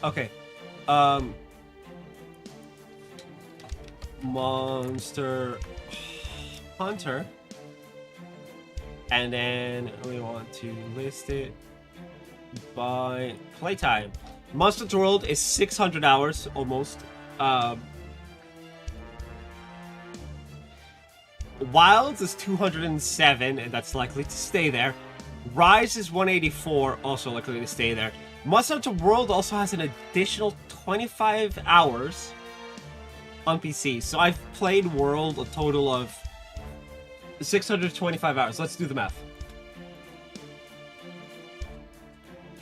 Okay. Monster Hunter. And then we want to list it by playtime. Monster Hunter World is 600 hours almost. Wilds is 207, and that's likely to stay there. Rise is 184, also likely to stay there. Monster Hunter World also has an additional 25 hours on PC. So I've played World a total of 625 hours. Let's do the math.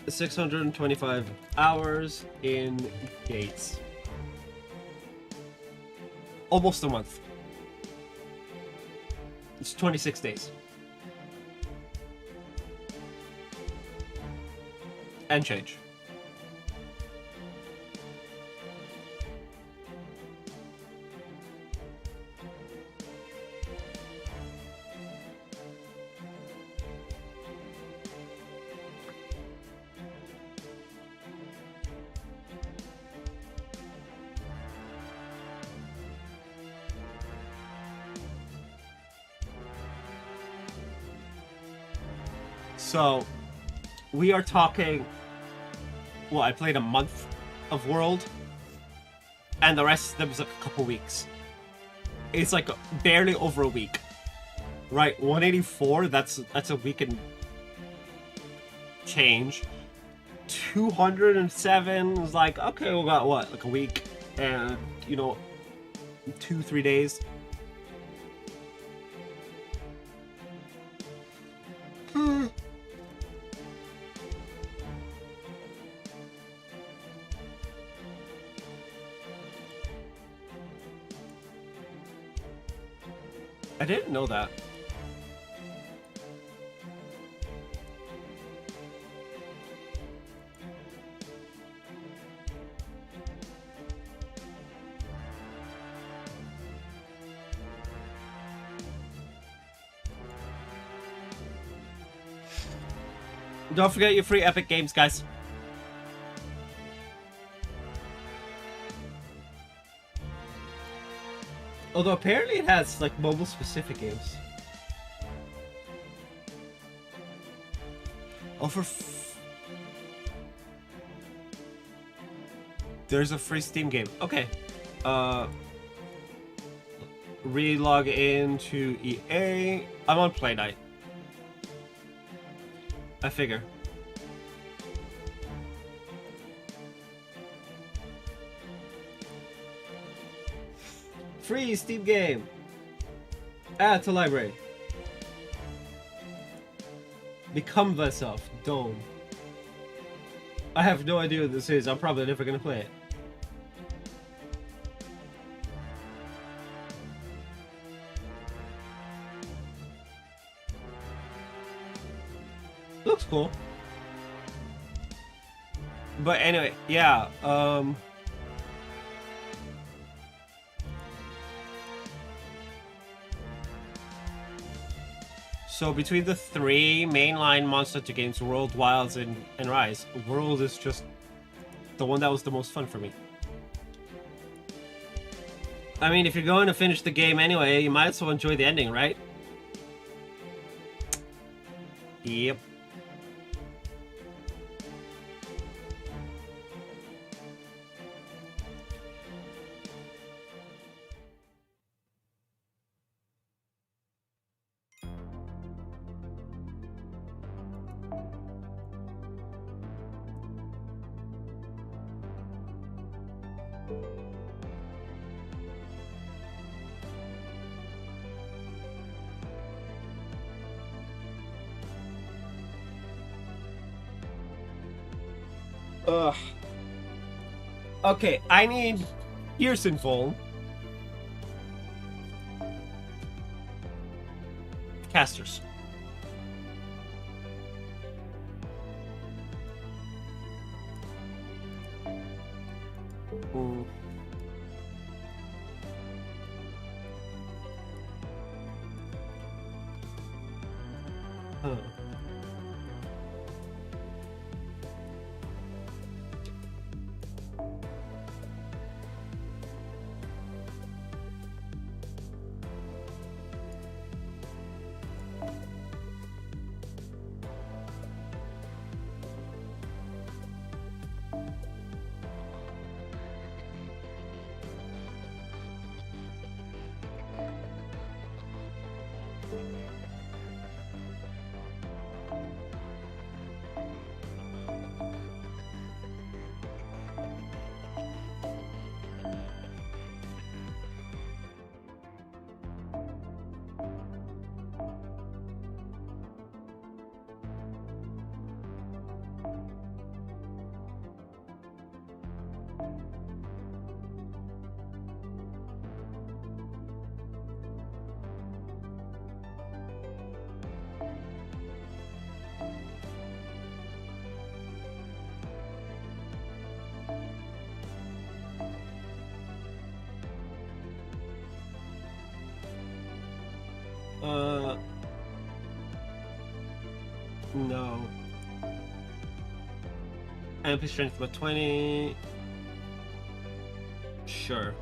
625 hours in Gates. Almost a month. It's 26 days. And change. So, we are talking, well, I played a month of World, and the rest of them was like a couple weeks. It's like barely over a week. Right, 184, that's a week and change. 207 is like, okay, we got what, like a week and, 2-3 days. I didn't know that. Don't forget your free Epic Games, guys. Although apparently it has like mobile specific games. Oh, there's a free Steam game. Okay. re-log into EA. I'm on Play Night. I figure. Free Steam game. Add to library. Become thyself. Dome. I have no idea what this is. I'm probably never gonna play it. Looks cool. But anyway, yeah, so between the three mainline Monster Hunter games, World, Wilds, and Rise, World is just the one that was the most fun for me. I mean, if you're going to finish the game anyway, you might as well enjoy the ending, right? Yep. Ugh. Okay, I need Pearson Phone. Casters. Ooh. Huh. No. MP strength about 20. Sure.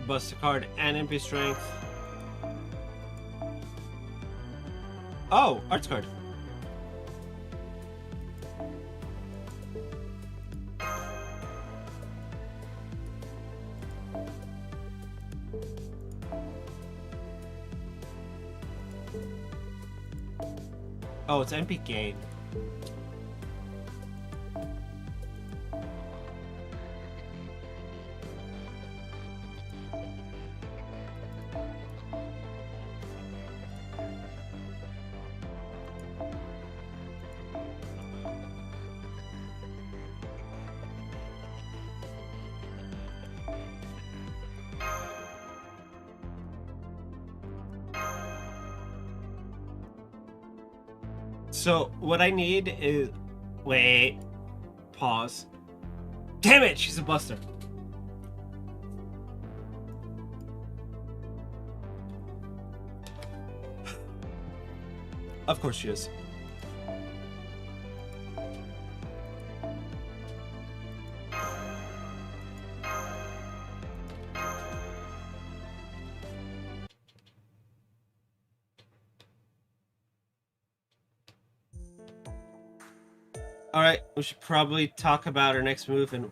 Buster card and MP strength. Oh, arts card. Oh, it's MP gain. So what I need is, wait, pause. Damn it, she's a buster. Of course she is. Alright, we should probably talk about our next move and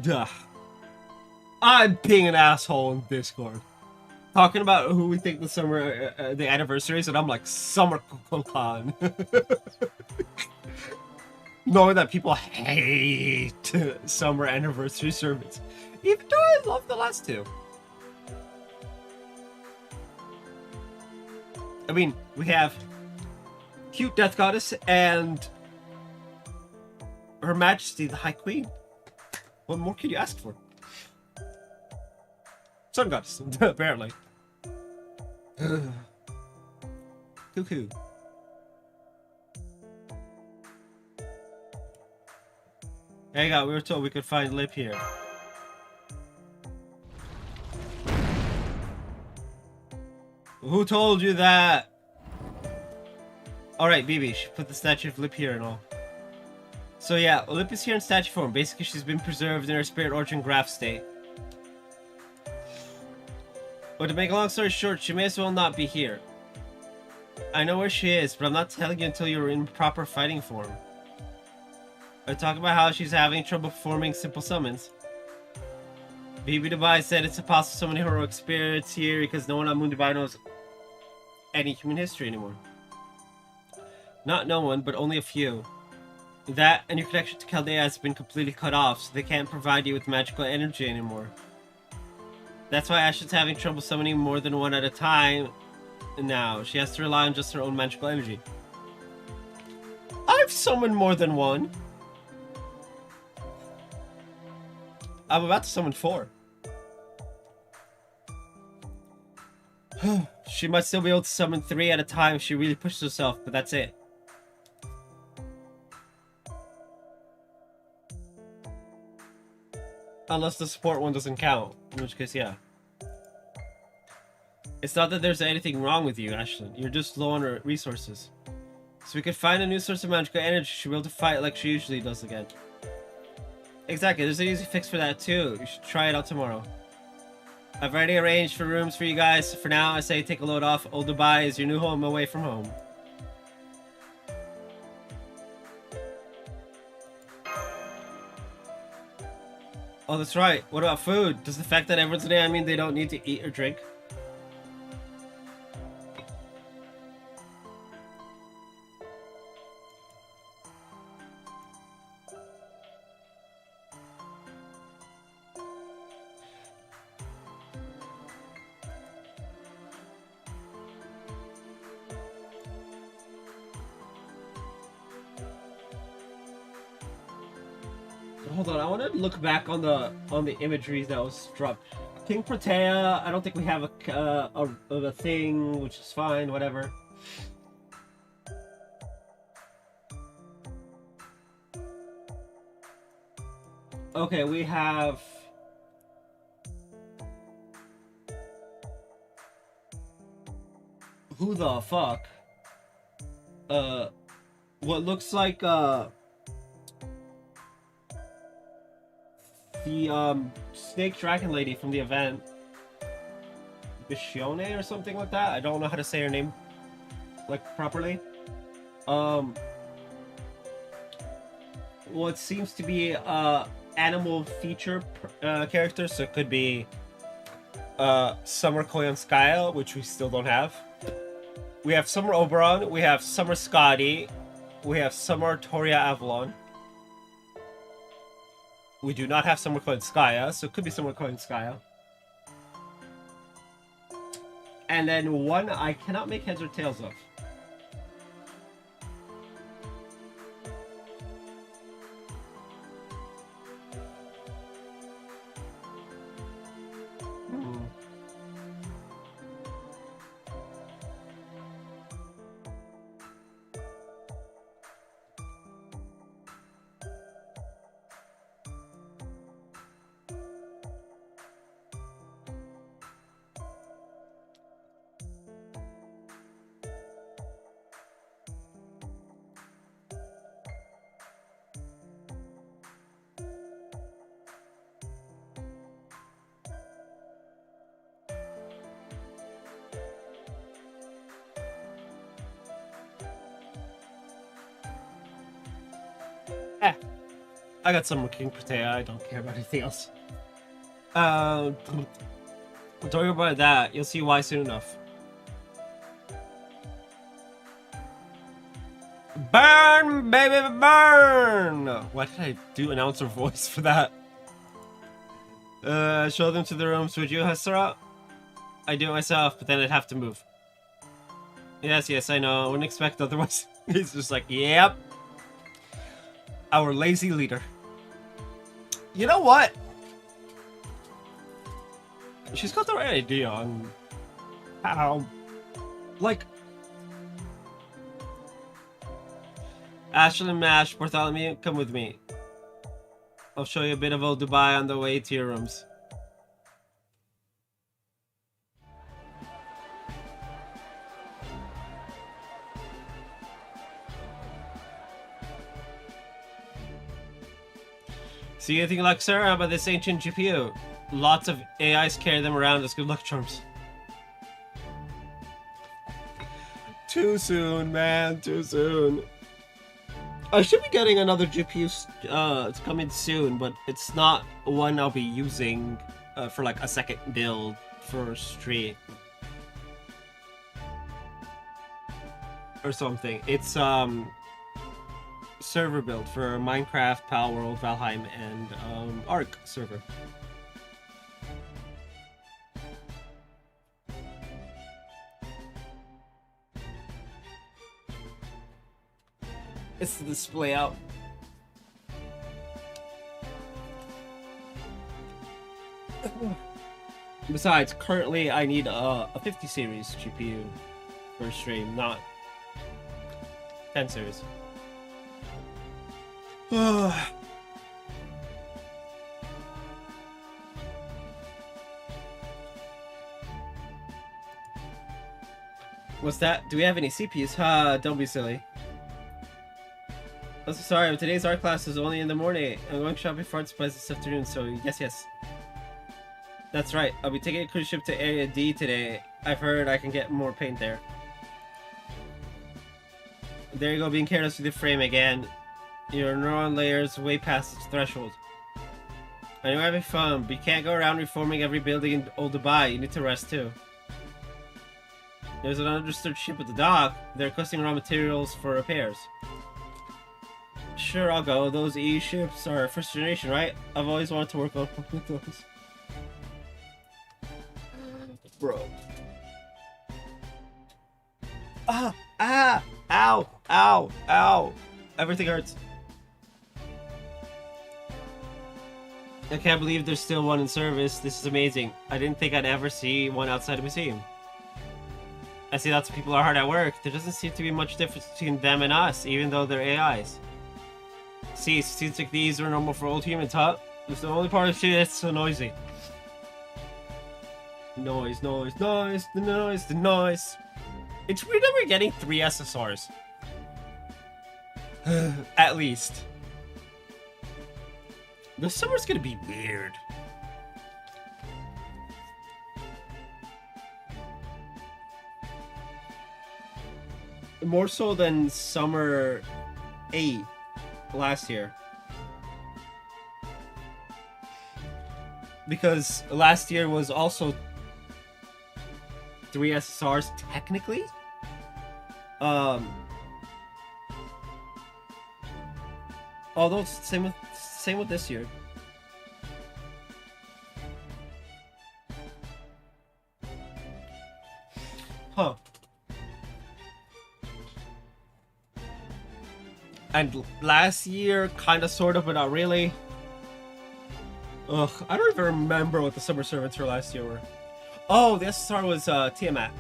duh. I'm being an asshole in Discord. Talking about who we think the summer, the anniversary is, and I'm like, Summer Con. Knowing that people hate summer anniversary sermons. Even though I love the last two. I mean, we have cute Death Goddess and Her Majesty the High Queen. What more could you ask for? Sun Goddess, apparently. Cuckoo. Hey, God, we were told we could find Lip here. Who told you that? Alright, BB, she put the statue of Lip here and all. So yeah, Lip is here in statue form. Basically, she's been preserved in her spirit origin graph state. But to make a long story short, she may as well not be here. I know where she is, but I'm not telling you until you're in proper fighting form. I talk about how she's having trouble performing simple summons. BB Dubai said it's impossible to summon heroic spirits here because no one on Moon Dubai knows any human history anymore. Not no one, but only a few. That and your connection to Chaldea has been completely cut off, so they can't provide you with magical energy anymore. That's why Ashley's having trouble summoning more than one at a time now. She has to rely on just her own magical energy. I've summoned more than one. I'm about to summon 4. She might still be able to summon 3 at a time if she really pushes herself, but that's it. Unless the support one doesn't count, in which case, yeah. It's not that there's anything wrong with you, Ashlyn. You're just low on resources. So we could find a new source of magical energy. She'll be able to fight like she usually does again. Exactly, there's an easy fix for that too. You should try it out tomorrow. I've already arranged for rooms for you guys. For now, I say take a load off. Old Dubai is your new home away from home. Oh, that's right. What about food? Does the fact that everyone's today mean they don't need to eat or drink? Hold on, I want to look back on the imageries that was dropped. King Protea, I don't think we have a thing, which is fine, whatever. Okay, we have... Who the fuck? What looks like, the snake dragon lady from the event, Bishione or something like that. I don't know how to say her name like properly. What seems to be animal feature character, so it could be Summer Koyanskaya, which we still don't have. We have Summer Oberon, we have Summer Scotty, we have Summer Toria Avalon. We do not have Summer Koyanskaya, so it could be Summer Koyanskaya. And then one I cannot make heads or tails of. I got some with King Protea. I don't care about anything else. Don't worry about that. You'll see why soon enough. Burn, baby, burn! Why did I do announcer voice for that? Show them to the rooms, would you, Hasra? I do it myself, but then I'd have to move. Yes, I know. I wouldn't expect otherwise. He's just like, yep. Our lazy leader. You know what? She's got the right idea on how, like, Ashley and Mash, Bartholomew, come with me. I'll show you a bit of old Dubai on the way to your rooms. See anything like Sarah about this ancient GPU? Lots of AIs carry them around as good luck charms. Too soon, man. Too soon. I should be getting another GPU to come in soon, but it's not one I'll be using for like a second build for stream or something. It's server build for Minecraft, Palworld, Valheim, and Ark server. It's the display out. Besides, currently I need a 50 series GPU for stream, not 10 series. What's that? Do we have any CPUs? Ha, don't be silly. I'm so sorry, but today's art class is only in the morning. I'm going shopping for art supplies this afternoon, so yes. That's right, I'll be taking a cruise ship to Area D today. I've heard I can get more paint there. There you go, being careless with your frame again. Your neuron layer's way past its threshold. I know you're having fun, but you can't go around reforming every building in Old Dubai. You need to rest too. There's an undisturbed ship at the dock. They're requesting raw materials for repairs. Sure, I'll go. Those E ships are first generation, right? I've always wanted to work on those. Bro. Ow. Everything hurts. I can't believe there's still one in service. This is amazing. I didn't think I'd ever see one outside a museum. I see lots of people are hard at work. There doesn't seem to be much difference between them and us, even though they're AIs. See, seems like these are normal for old humans, huh? It's the only part of shit that's so noisy. Noise. The noise. It's weird that we're getting 3 SSRs. At least. The summer's gonna be weird. More so than summer 8 last year. Because last year was also 3 SSRs technically. Although it's the same with this year. Huh. And last year, kinda, sorta, but not really. Ugh, I don't even remember what the summer servants for last year were. Oh, the SSR was Tiamat.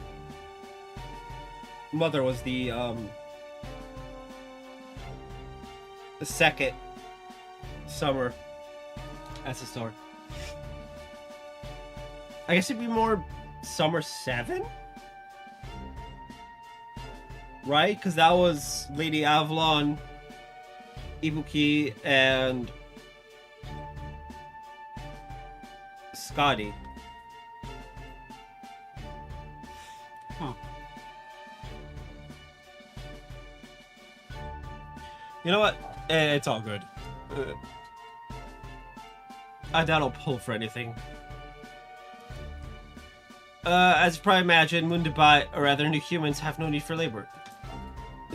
Mother was the second summer SSR. I guess it'd be more summer 7? Right? Because that was Lady Avalon, Ibuki, and Scotty. Huh. You know what? It's all good. I doubt I'll pull for anything. As you probably imagine, Mundabai, or rather new humans, have no need for labor.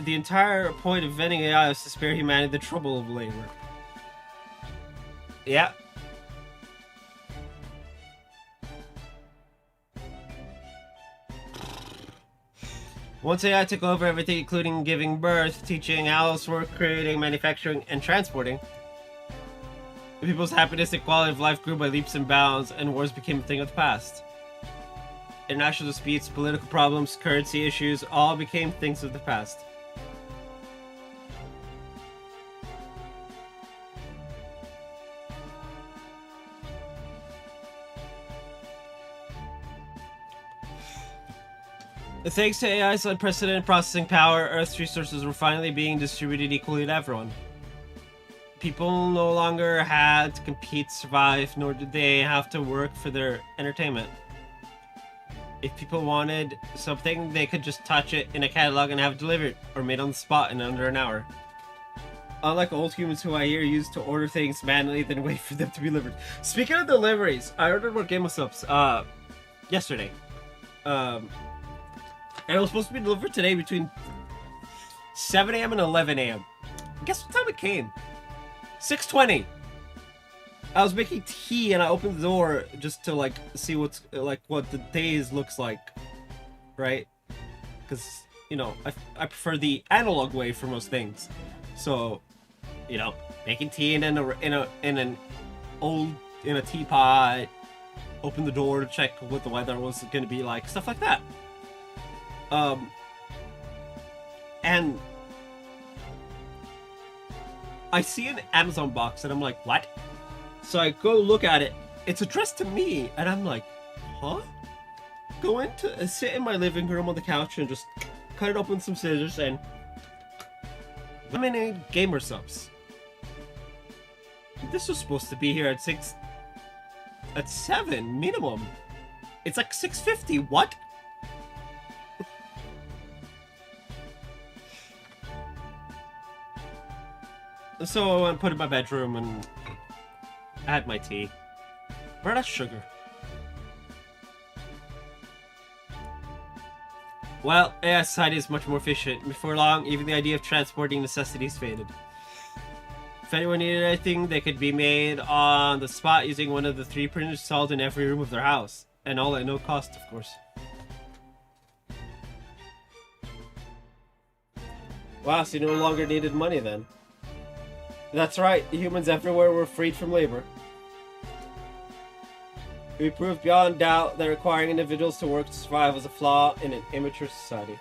The entire point of inventing AI was to spare humanity the trouble of labor. Yeah. Once AI took over everything, including giving birth, teaching, housework, creating, manufacturing, and transporting, the people's happiness and quality of life grew by leaps and bounds, and wars became a thing of the past. International disputes, political problems, currency issues, all became things of the past. Thanks to AI's unprecedented processing power, Earth's resources were finally being distributed equally to everyone. People no longer had to compete to survive, nor did they have to work for their entertainment. If people wanted something, they could just touch it in a catalog and have it delivered, or made on the spot in under an hour. Unlike old humans who I hear used to order things manually, then wait for them to be delivered. Speaking of deliveries, I ordered more Game of Subs, yesterday. And it was supposed to be delivered today between 7 a.m. and 11 a.m. Guess what time it came? 6:20. I was making tea and I opened the door just to like see what's like what the days looks like, right? Because you know I prefer the analog way for most things. So, you know, making tea in a teapot. Open the door to check what the weather was going to be like, stuff like that. And I see an Amazon box and I'm like, what? So I go look at it. It's addressed to me and I'm like, huh? Go into sit in my living room on the couch and just cut it open with some scissors and laminate gamer subs. This was supposed to be here at 7 minimum. It's like 6:50. What? So I went and put it in my bedroom and I had my tea. Where that sugar? Well, AI society is much more efficient. Before long, even the idea of transporting necessities faded. If anyone needed anything, they could be made on the spot using one of the 3 printers installed in every room of their house. And all at no cost, of course. Wow, so you no longer needed money then. That's right, humans everywhere were freed from labor. We proved beyond doubt that requiring individuals to work to survive was a flaw in an immature society.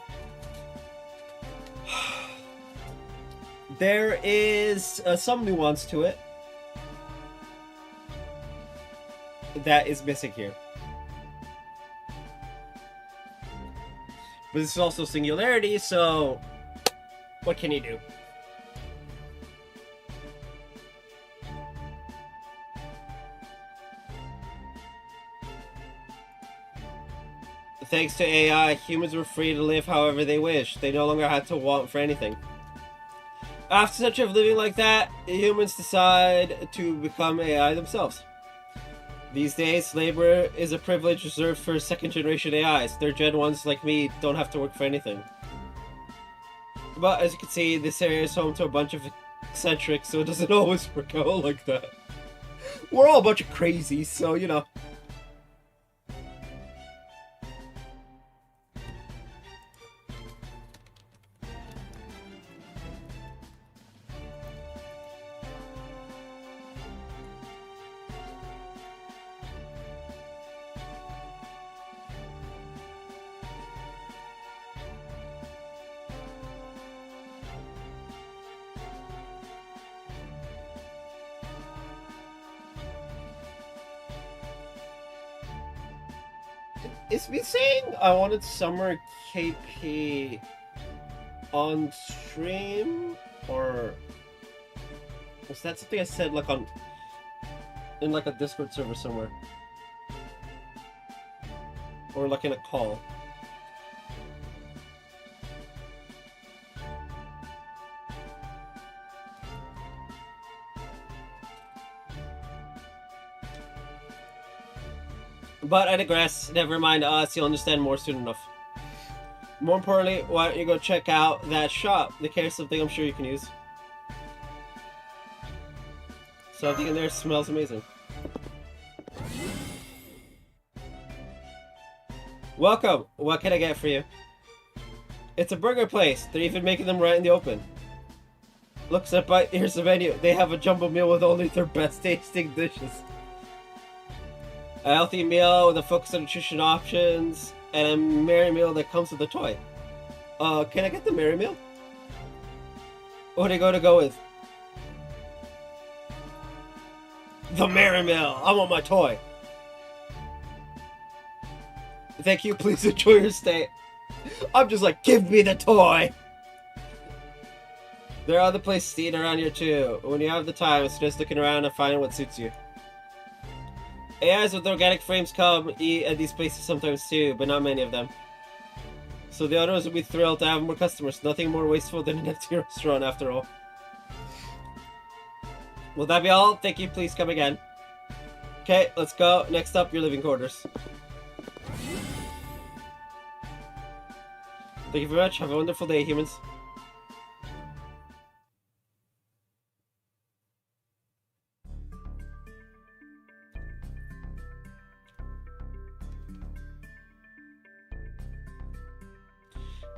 There is some nuance to it that is missing here. But this is also singularity, so what can you do? Thanks to AI, humans were free to live however they wished. They no longer had to want for anything. After such a living like that, humans decide to become AI themselves. These days, labor is a privilege reserved for second-generation AIs. Third gen ones like me don't have to work for anything. But as you can see, this area is home to a bunch of eccentrics, so it doesn't always work out like that. We're all a bunch of crazies, so you know. Is me saying I wanted summer KP on stream, or was that something I said like in like a Discord server somewhere, or like in a call? But I digress. Never mind us, you'll understand more soon enough. More importantly, why don't you go check out that shop? They carry something I'm sure you can use. Something in there smells amazing. Welcome! What can I get for you? It's a burger place. They're even making them right in the open. Looks at bite. Here's the menu. They have a jumbo meal with only their best tasting dishes. A healthy meal with a focus on nutrition options, and a merry meal that comes with a toy. Can I get the merry meal? What are you going to go with? The merry meal! I want my toy! Thank you, please enjoy your stay. I'm just like, give me the toy! There are other places to eat around here too. When you have the time, it's just looking around and finding what suits you. AIs with organic frames come eat at these places sometimes too, but not many of them. So the owners will be thrilled to have more customers. Nothing more wasteful than an empty restaurant after all. Will that be all? Thank you, please come again. Okay, let's go. Next up, your living quarters. Thank you very much. Have a wonderful day, humans.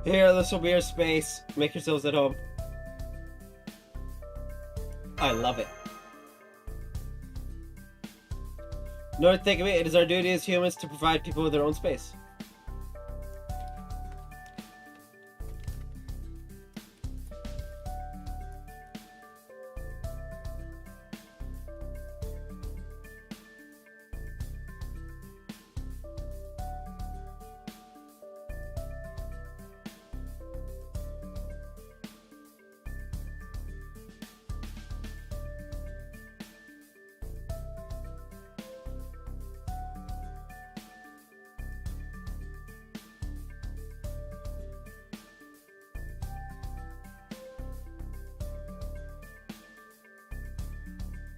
Here, this will be your space. Make yourselves at home. I love it. No, think of it. It is our duty as humans to provide people with their own space.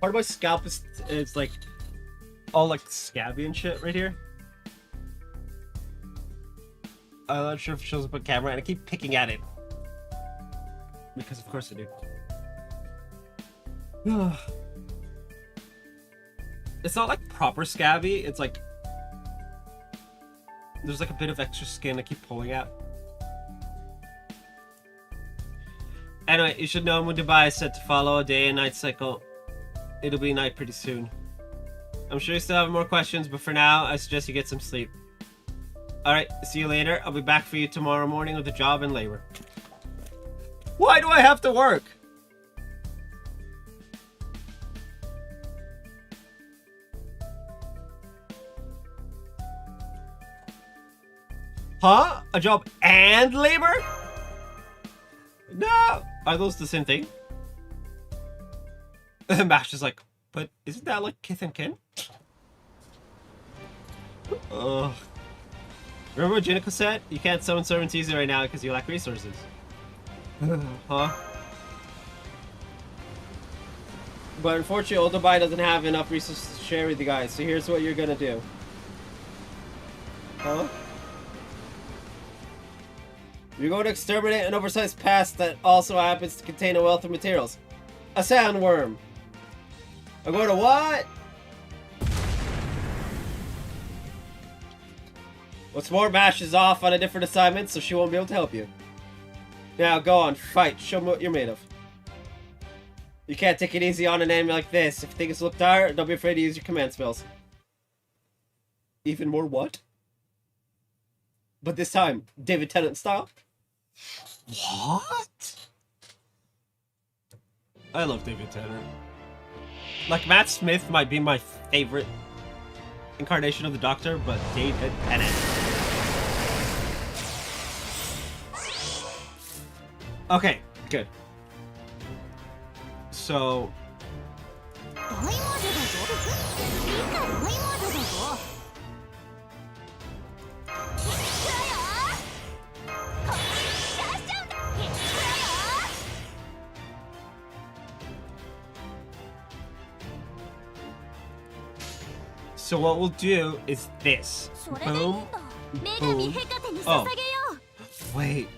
Part of my scalp is like all like scabby and shit right here. I'm not sure if it shows up on camera, and I keep picking at it because of course I do. It's not like proper scabby. It's like there's like a bit of extra skin I keep pulling at. Anyway, you should know when Dubai is set to follow a day and night cycle. It'll be night pretty soon. I'm sure you still have more questions, but for now, I suggest you get some sleep. Alright, see you later. I'll be back for you tomorrow morning with a job and labor. Why do I have to work? Huh? A job and labor? No! Are those the same thing? Mash is like, but isn't that like kith and kin? Ugh. Remember what Junico said? You can't summon servants easy right now because you lack resources. Huh? But unfortunately, Old Dubai doesn't have enough resources to share with you guys, so here's what you're gonna do. Huh? You're going to exterminate an oversized pest that also happens to contain a wealth of materials. A sandworm. I'm going to what? What's more, Mash is off on a different assignment, so she won't be able to help you. Now, go on, fight. Show me what you're made of. You can't take it easy on an enemy like this. If things look dire, don't be afraid to use your command spells. Even more what? But this time, David Tennant style? What? I love David Tennant. Like, Matt Smith might be my favorite incarnation of the Doctor, but David Tennant. Okay, good. So... So what we'll do is this. それでいいん Boom. だ。女神ヘカテに捧げよう。 Wait. よ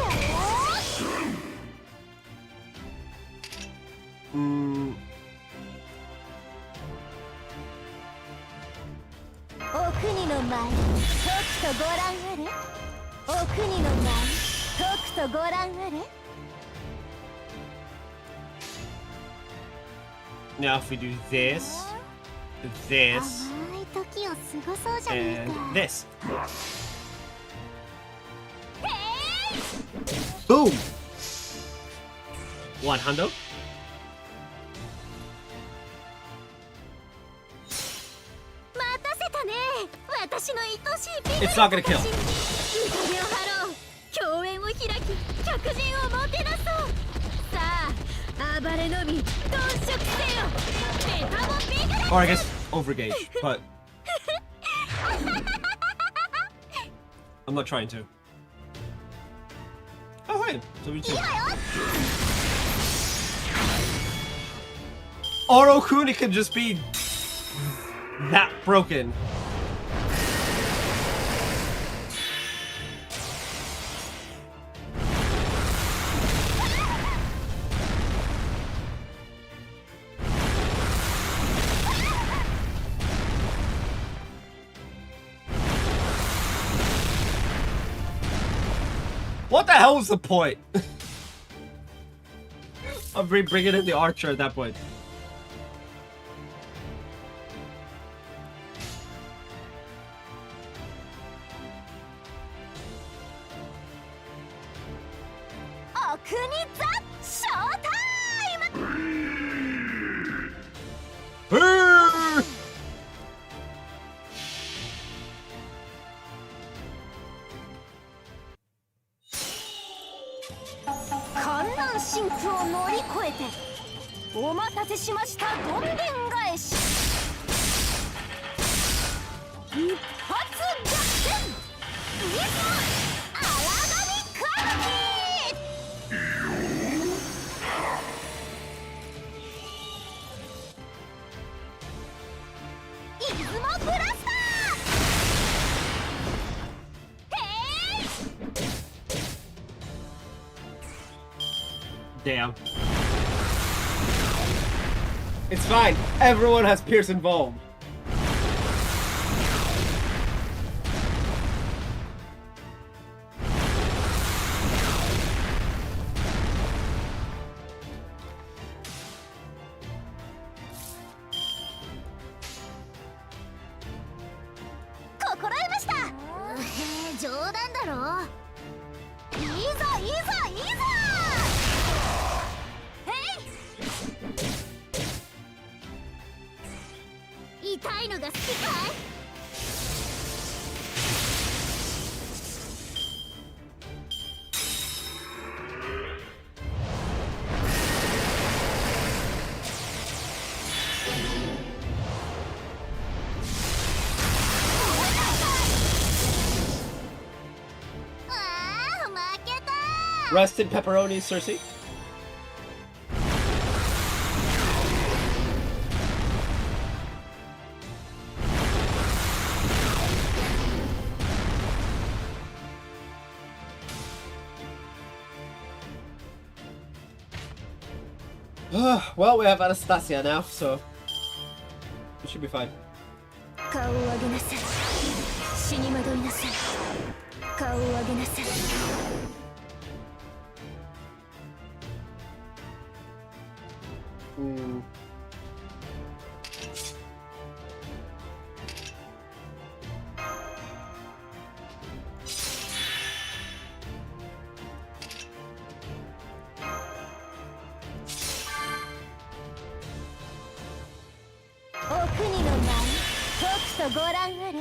ーし。 お国の舞、とくとご覧あれ。お国の舞、とくとご覧あれ。 Now if we do this, this, 甘い時を過ごそうじゃねえ and か。 this. へい。 Boom! One hundo. 待たせたね。私の愛しいビビ It's not gonna kill. 宴を張ろう。共演を開き、客人をもてなそう。さあ、暴れのみ、鈍色せよ。ベタもビグだ。 Or I guess overgauge, but I'm not trying to. Oh hey, so we just Oro Kuni can just be that broken. What the hell was the point? I'm bringing in the archer at that point. Brrr! 観覧深空を乗り越えてお待たせしましたどんでん返し一発逆転いざ荒神回帰出雲ブラスターへい Damn. It's fine. Everyone has Pierce involved. Rest in pepperoni, Cersei. Well, we have Anastasia now, so we should be fine. 顔を上げなさい死に惑いなさい顔を上げなさい お国の舞とくとご覧あれ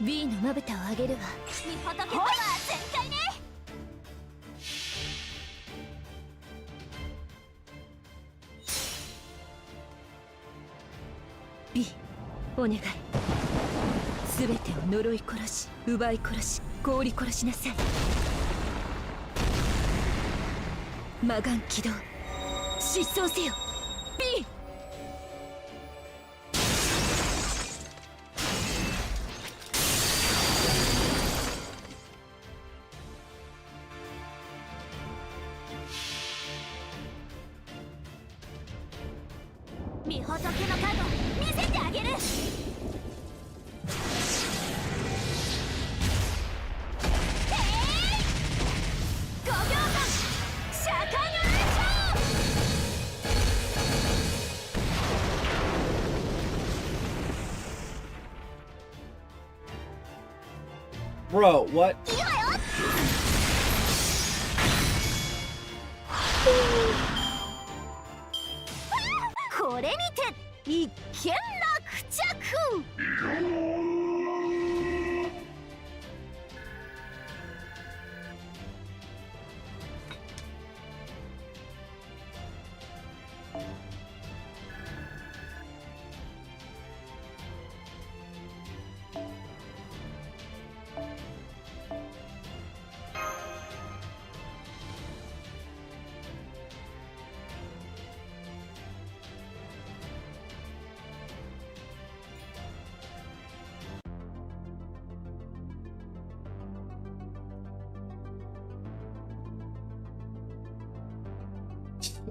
B のまぶたを上げるわ御仏パワー全開ね B お願いすべてを呪い殺し奪い殺し氷殺しなさい魔眼起動失踪せよ B。御仏の加護見せてあげる。5秒間釈迦如来賞。 Bro, what? いいわよ。これにて一件落着。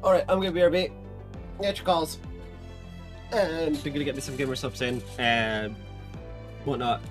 Alright, I'm gonna BRB. Get your calls. And we're gonna get me some gamer subs in and whatnot.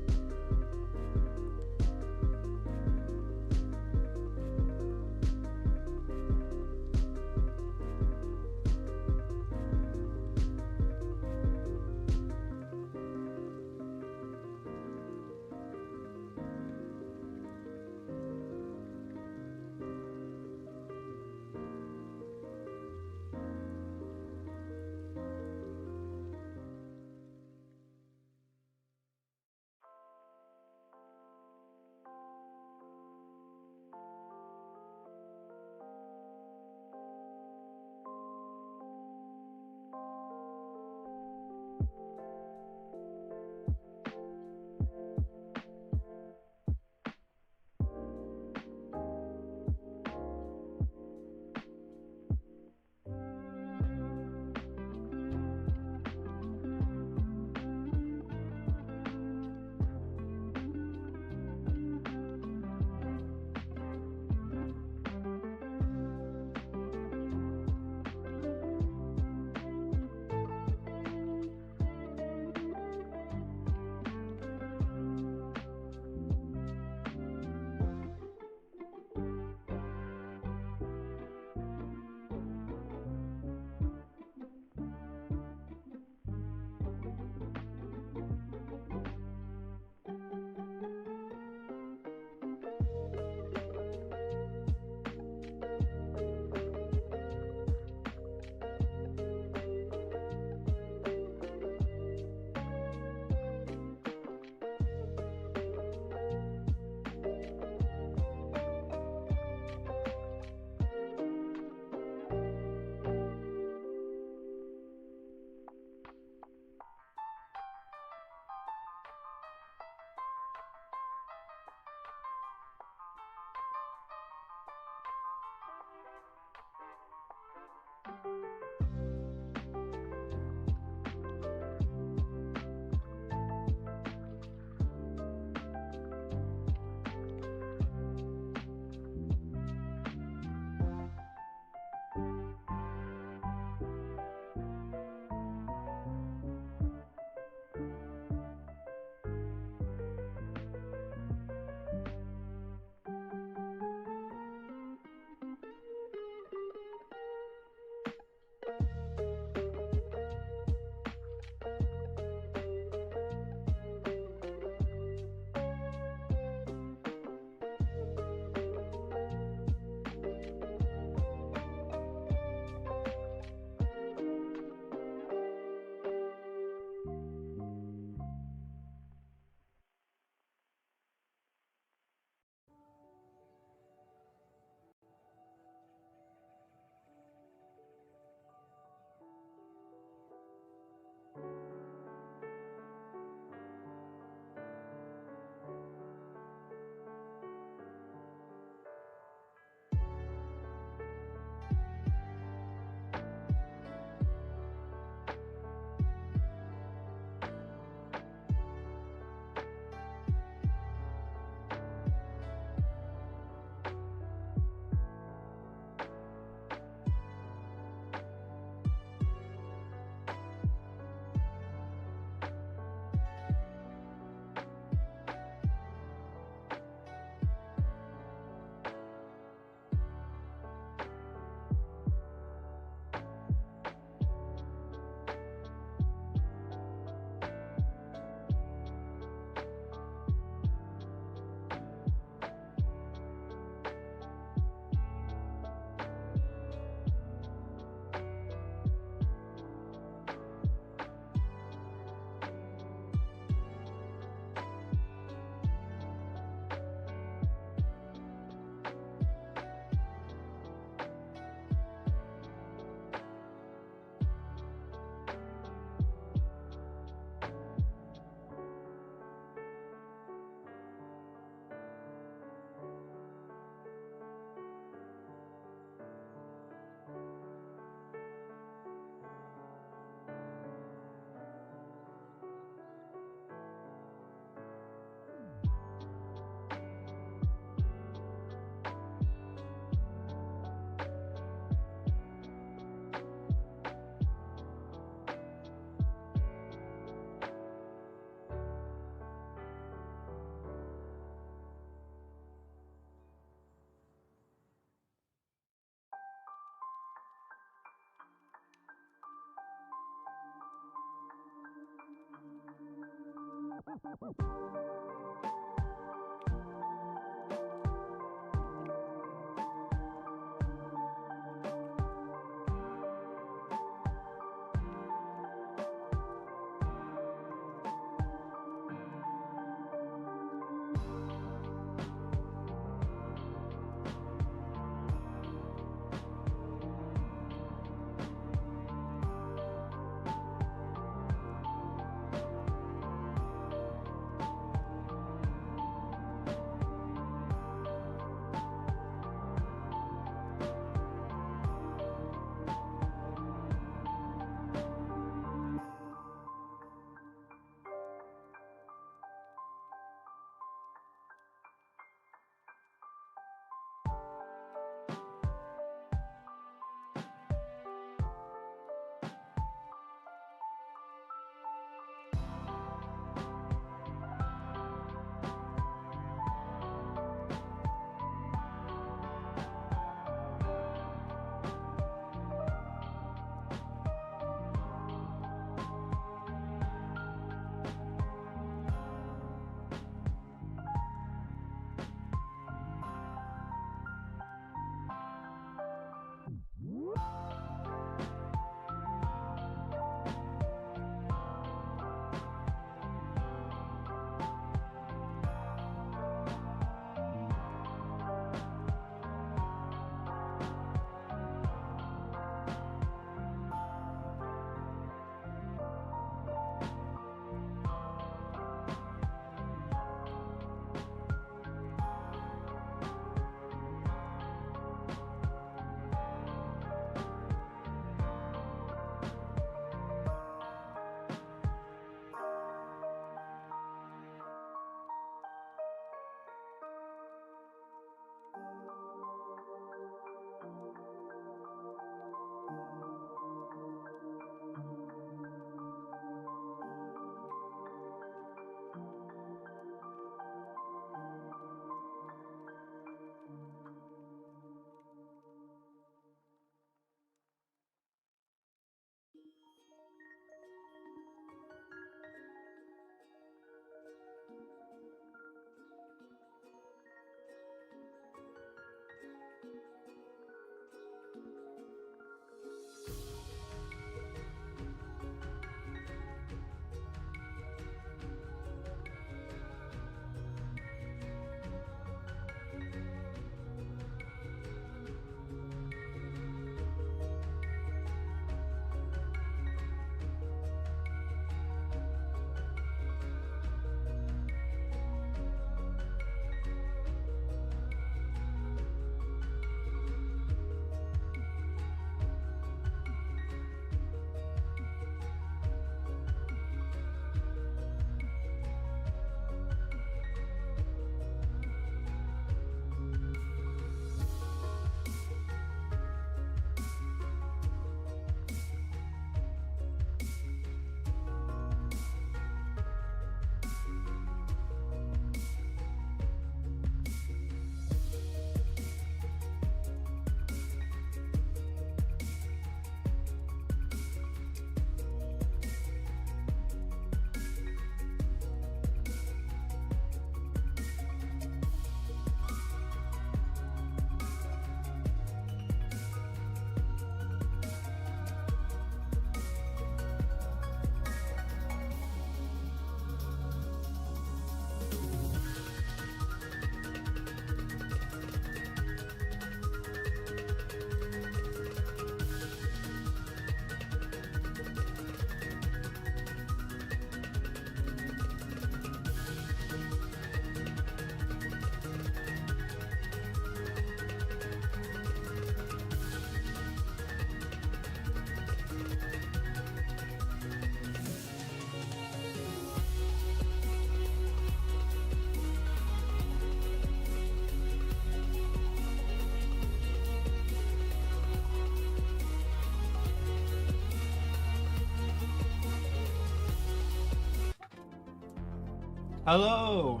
Hello.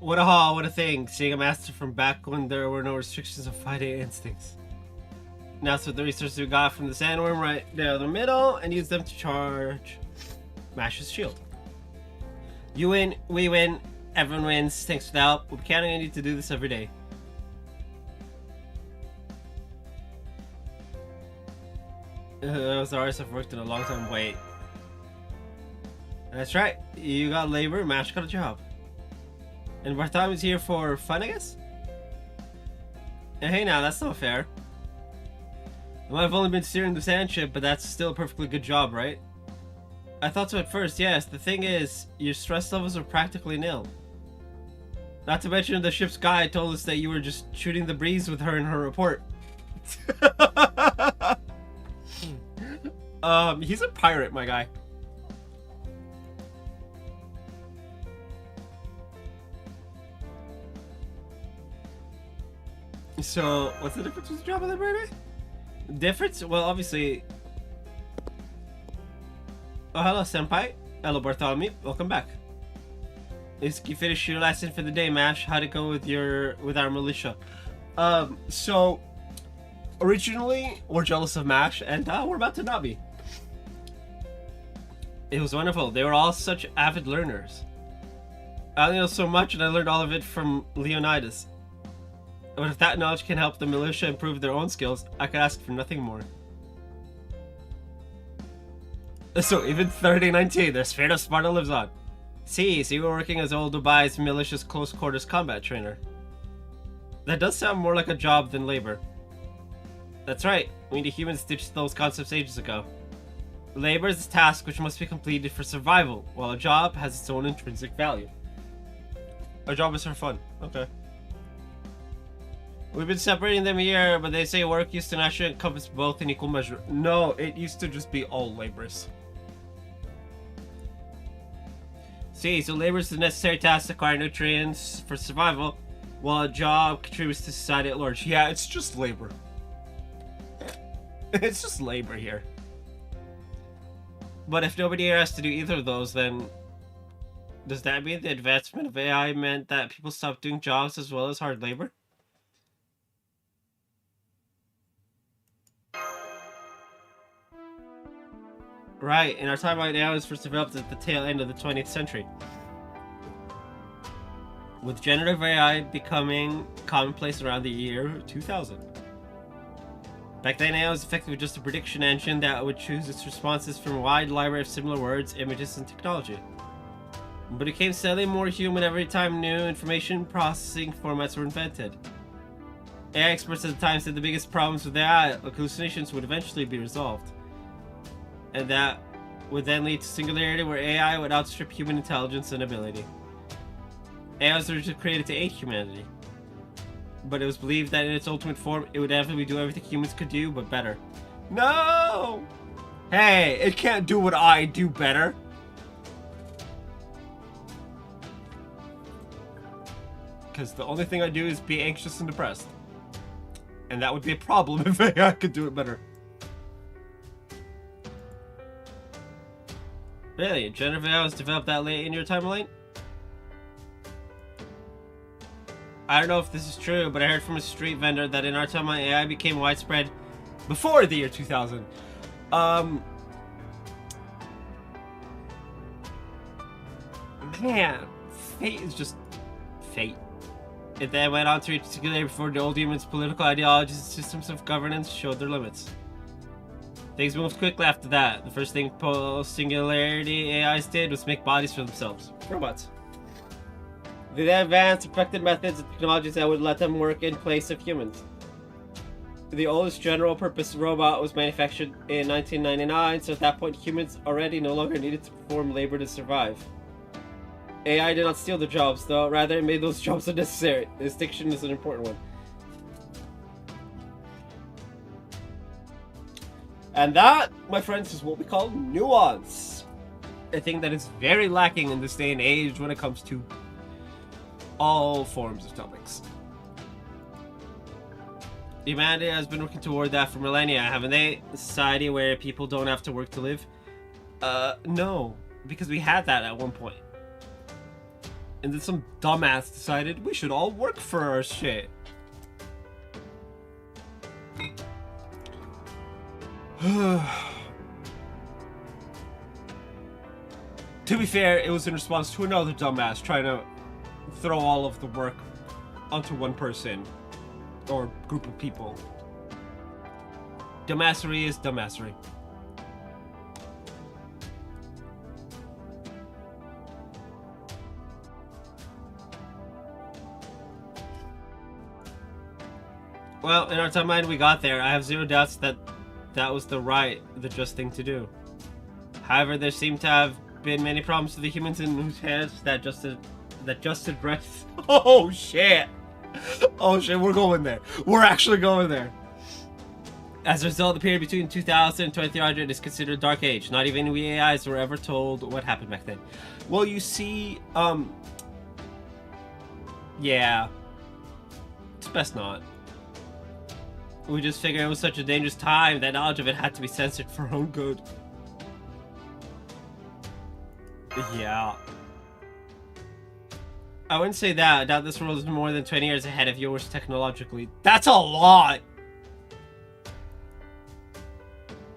What a haul, what a thing. Seeing a master from back when there were no restrictions of fighting instincts. Now so the resources we got from the sandworm right there in the middle and use them to charge Mash's shield. You win, we win, everyone wins. Thanks for the help. We'll be counting on you to do this every day. Those hours I've worked in a long time. Wait. That's right. You got labor, Mash got a job. And Bartholomew's here for fun, I guess? Hey now, that's not fair. I might have only been steering the sand ship, but that's still a perfectly good job, right? I thought so at first, yes. The thing is, your stress levels are practically nil. Not to mention the ship's guide told us that you were just shooting the breeze with her in her report. He's a pirate, my guy. So, what's the difference with job and labor? Difference? Well, obviously. Oh, hello, senpai. Hello, Bartholomew. Welcome back. You finished your lesson for the day, Mash. How'd it go with our militia? So originally we're jealous of Mash, and we're about to not be. It was wonderful. They were all such avid learners. I only know so much, and I learned all of it from Leonidas. But if that knowledge can help the militia improve their own skills, I could ask for nothing more. So even 3019, the spirit of Sparta lives on. See, so you were working as old Dubai's militia's close quarters combat trainer. That does sound more like a job than labor. That's right, we the humans ditched those concepts ages ago. Labor is a task which must be completed for survival, while a job has its own intrinsic value. A job is for fun. Okay. We've been separating them here, but they say work used to naturally encompass both in equal measure. No, it used to just be all laborers. See, so labor is the necessary task to acquire nutrients for survival, while a job contributes to society at large. Yeah, it's just labor. It's just labor here. But if nobody here has to do either of those, then does that mean the advancement of AI meant that people stopped doing jobs as well as hard labor? Right, in our timeline now is first developed at the tail end of the 20th century. With generative AI becoming commonplace around the year 2000. Back then AI was effectively just a prediction engine that would choose its responses from a wide library of similar words, images, and technology. But it became steadily more human every time new information processing formats were invented. AI experts at the time said the biggest problems with AI, like hallucinations, would eventually be resolved. And that would then lead to singularity, where AI would outstrip human intelligence and ability. AI was originally created to aid humanity, but it was believed that in its ultimate form, it would inevitably do everything humans could do, but better. No! Hey, it can't do what I do better. Because the only thing I do is be anxious and depressed. And that would be a problem if AI could do it better. Really? Generative AI was developed that late in your timeline? I don't know if this is true, but I heard from a street vendor that in our timeline AI became widespread before the year 2000. Man, fate is just fate. It then went on to reach singularity before the old humans' political ideologies and systems of governance showed their limits. Things moved quickly after that. The first thing post-singularity AIs did was make bodies for themselves. Robots. They then advanced effective methods and technologies that would let them work in place of humans. The oldest general-purpose robot was manufactured in 1999, so at that point humans already no longer needed to perform labor to survive. AI did not steal their jobs, though. Rather, it made those jobs unnecessary. The distinction is an important one. And that, my friends, is what we call nuance. A thing that is very lacking in this day and age when it comes to all forms of topics. Humanity has been working toward that for millennia, haven't they? A society where people don't have to work to live? No. Because we had that at one point. And then some dumbass decided we should all work for our shit. To be fair, it was in response to another dumbass trying to throw all of the work onto one person or group of people. Dumbassery is dumbassery. Well, in our timeline, we got there. I have zero doubts that that was the just thing to do. However, there seem to have been many problems to the humans in whose hands that just addressed. Oh shit! Oh shit, we're going there. We're actually going there. As a result, the period between 2000 and 2300 is considered a dark age. Not even we AIs were ever told what happened back then. Well, you see, yeah, it's best not. We just figured it was such a dangerous time that knowledge of it had to be censored for our own good. Yeah. I wouldn't say that. I doubt this world is more than 20 years ahead of yours technologically. That's a lot!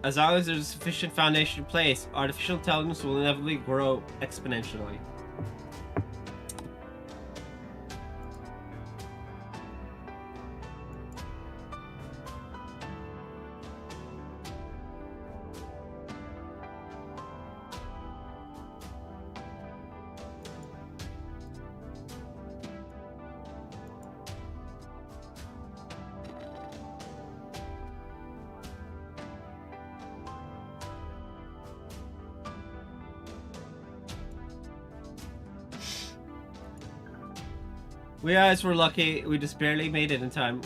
As long as there's a sufficient foundation in place, artificial intelligence will inevitably grow exponentially. We guys were lucky, we just barely made it in time.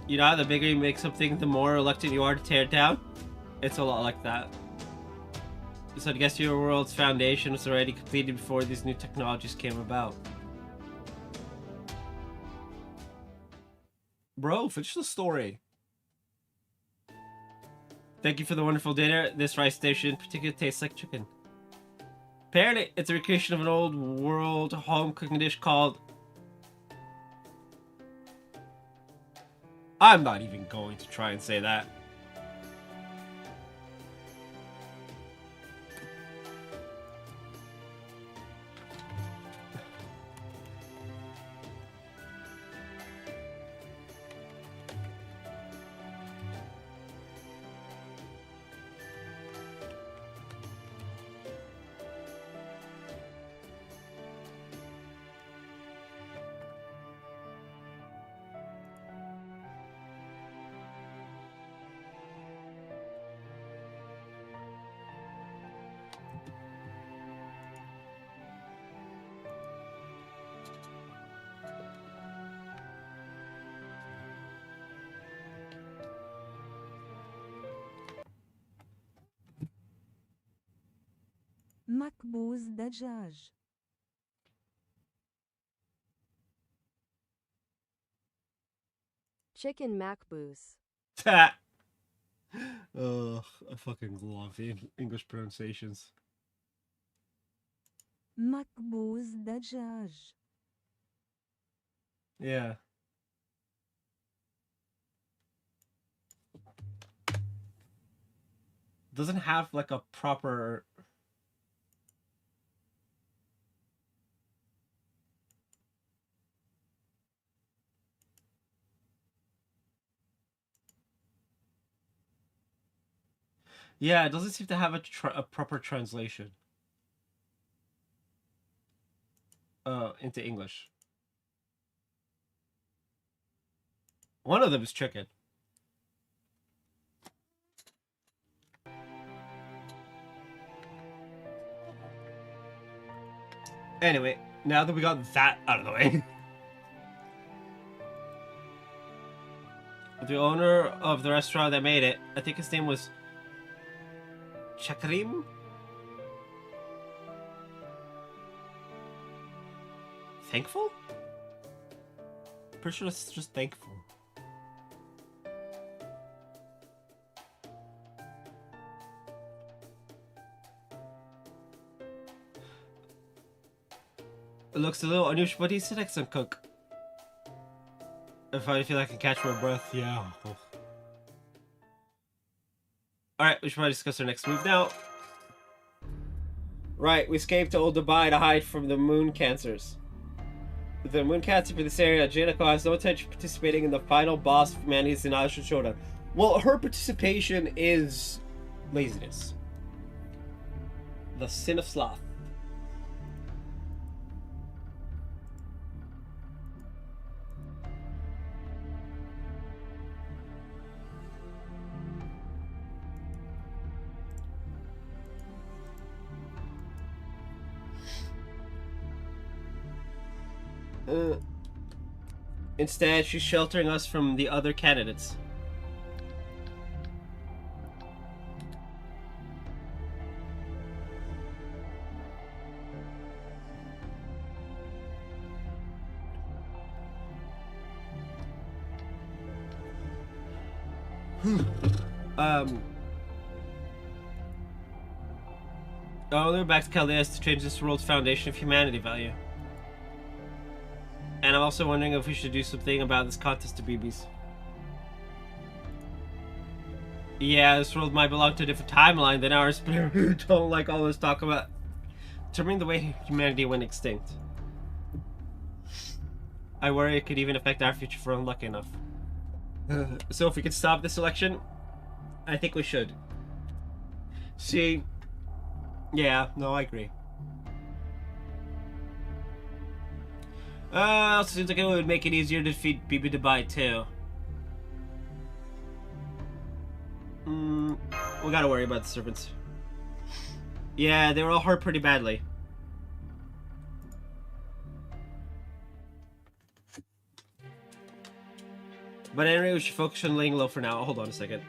You know how the bigger you make something, the more reluctant you are to tear it down? It's a lot like that. So I guess your world's foundation was already completed before these new technologies came about. Bro, finish the story. Thank you for the wonderful dinner. This rice dish in particular tastes like chicken. Apparently, it's a recreation of an old world home cooking dish called... I'm not even going to try and say that. مكبوس دجاج. Chicken macboos. Ugh, I fucking love English pronunciations. مكبوس دجاج. Yeah. Doesn't have like a proper... Yeah, it doesn't seem to have a proper translation. Into English. One of them is chicken. Anyway, now that we got that out of the way. The owner of the restaurant that made it, I think his name was Chakrim? Thankful? Pretty sure it's just thankful. It looks a little unusual, but he's an excellent cook. If I feel I can catch my breath, yeah. Alright, we should probably discuss our next move now. Right, we escaped to Old Dubai to hide from the moon cancers. With the moon cancer for this area, Janako has no intention of participating in the final boss of humanity's Initial Showdown. Well, her participation is laziness. The sin of sloth. Instead, she's sheltering us from the other candidates. We're back to Caldeas to change this world's foundation of humanity value. And I'm also wondering if we should do something about this contest to BBs. Yeah, this world might belong to a different timeline than ours, but I don't like all this talk about determining the way humanity went extinct. I worry it could even affect our future if we're unlucky enough. So if we could stop this election, I think we should. See, yeah, no, I agree. Also seems like it would make it easier to defeat Bibi Dubai too. We gotta worry about the servants. Yeah, they were all hurt pretty badly. But anyway, we should focus on laying low for now. Hold on a second.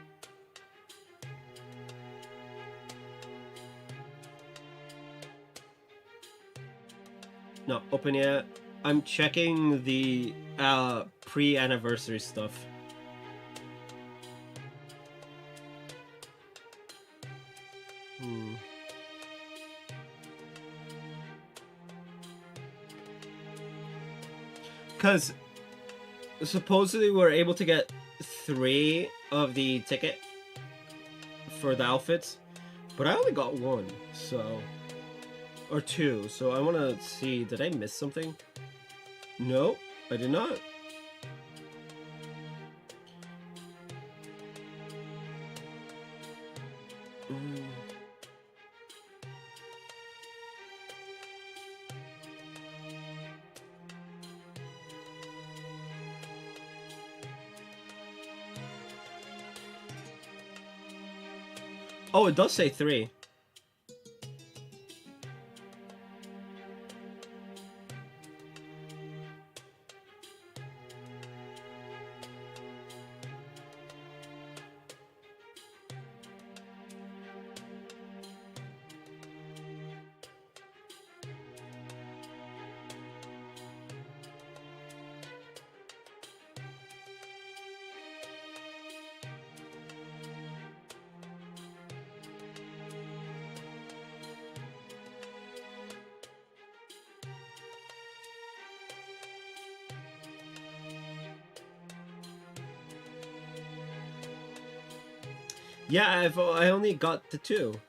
No, open yet. I'm checking the pre-anniversary stuff. Because supposedly we're able to get 3 of the ticket for the outfits, but I only got 1, so... Or 2, so I want to see, did I miss something? No, I did not. Oh, it does say 3. Yeah, I only got the 2.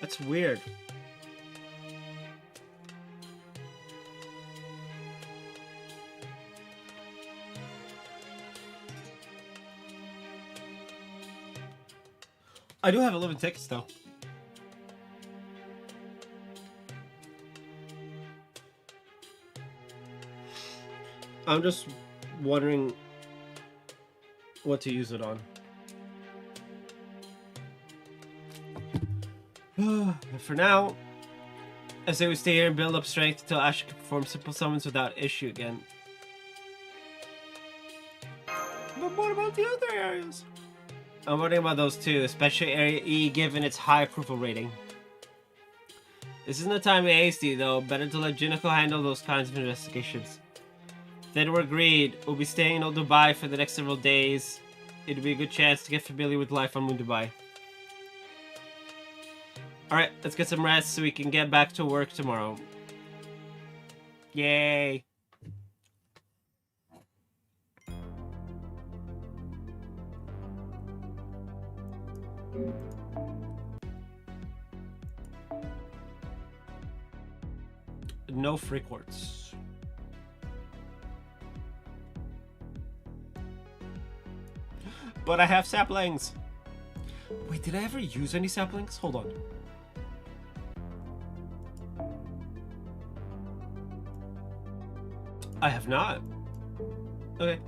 That's weird. I do have 11 tickets though. I'm just wondering what to use it on. For now, I say we stay here and build up strength until Asher can perform simple summons without issue again. But what about the other areas? I'm wondering about those too, especially Area E given its high approval rating. This isn't the time to be hasty though, better to let Juniko handle those kinds of investigations. Then we're agreed, we'll be staying in Old Dubai for the next several days. It'll be a good chance to get familiar with life on Moon Dubai. Alright, let's get some rest so we can get back to work tomorrow. Yay! No free quartz. But I have saplings. Wait, did I ever use any saplings? Hold on. I have not. Okay.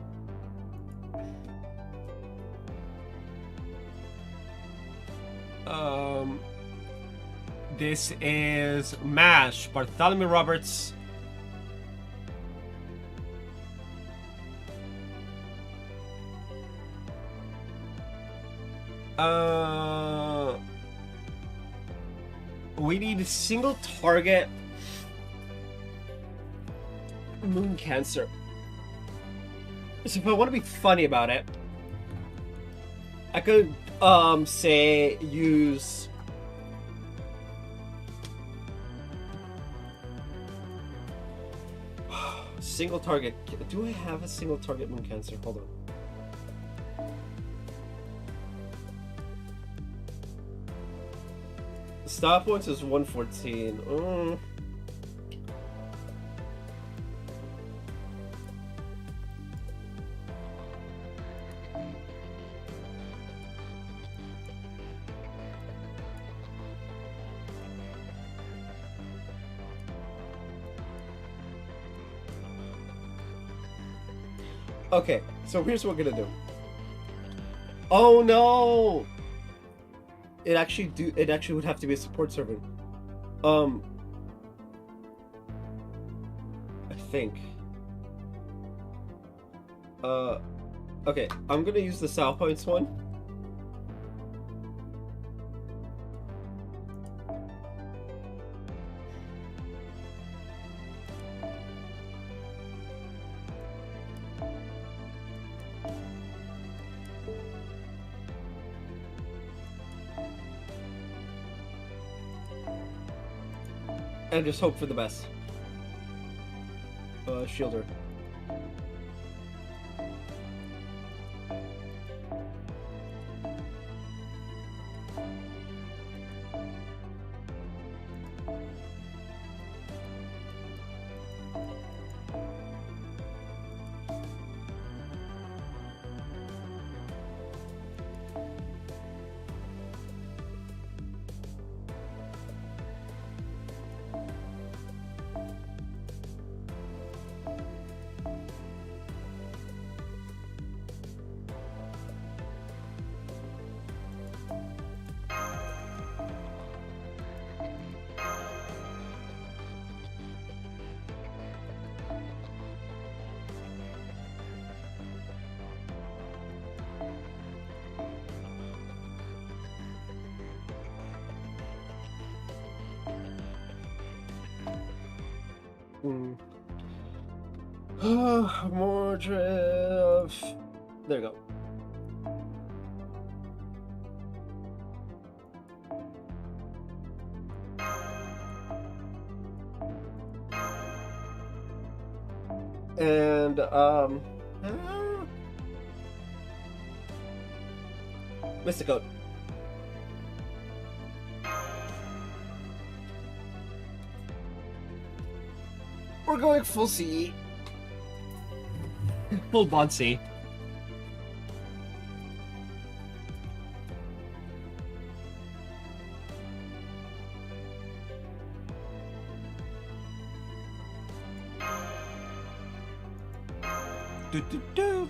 This is MASH, Bartholomew Roberts. We need a single target moon cancer. So if I want to be funny about it, I could say use single target. Do I have a single target moon cancer? Hold on. Stop points is 114. Okay, so here's what we're gonna do. Oh no! It actually would have to be a support servant. I think. Okay, I'm gonna use the South Points one. And just hope for the best. Shielder. More drift. There you go. And Mystic Code. we're going full C. Full bond C. Do, do, do.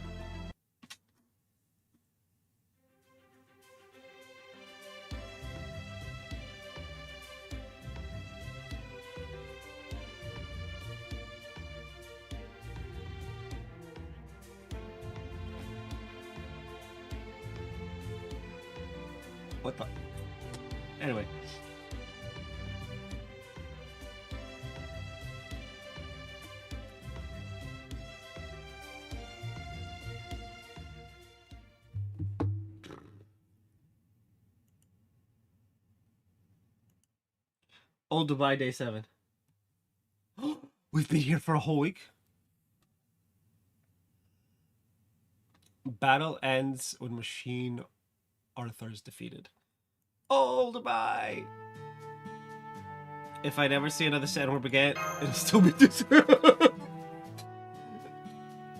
What the? Anyway. Old Dubai Day 7. We've been here for a whole week. Battle ends when Machine Arthur is defeated. Old Dubai! If I never see another Sandworm again, it'll still be this.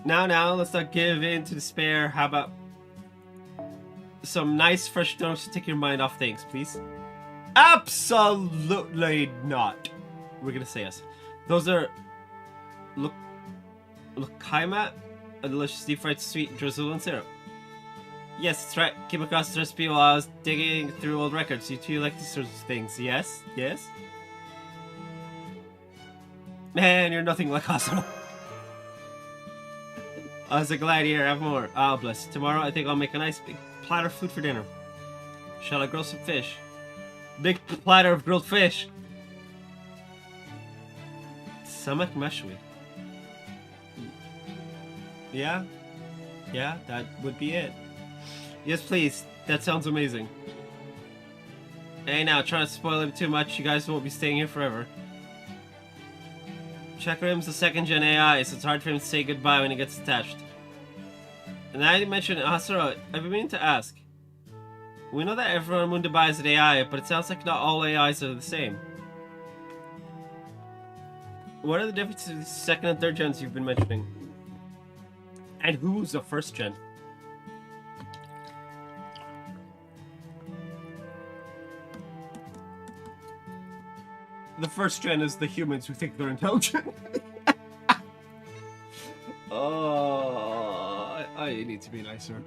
Now, let's not give in to despair. How about some nice fresh notes to take your mind off things, please? Absolutely not. We're gonna say yes. Those are Lukaima, a delicious deep fried sweet drizzle and syrup. Yes, that's right. Came across the recipe while I was digging through old records. You two like these sorts of things, yes? Yes? Man, you're nothing like Asano. I was glad here. Have more. Ah, bless. Tomorrow I think I'll make a nice big platter of food for dinner. Shall I grill some fish? Big platter of grilled fish. Samak meshwi. Yeah? Yeah, that would be it. Yes, please. That sounds amazing. Hey, now, trying to spoil him too much. You guys won't be staying here forever. Chakram's the second-gen AI, so it's hard for him to say goodbye when he gets attached. And now you mentioned Hasaro, I've been meaning to ask. We know that everyone on Dubai is an AI, but it sounds like not all AIs are the same. What are the differences between the second and third gens you've been mentioning? And who's the first gen? The first gen is the humans who think they're intelligent. Oh, I need to be nicer.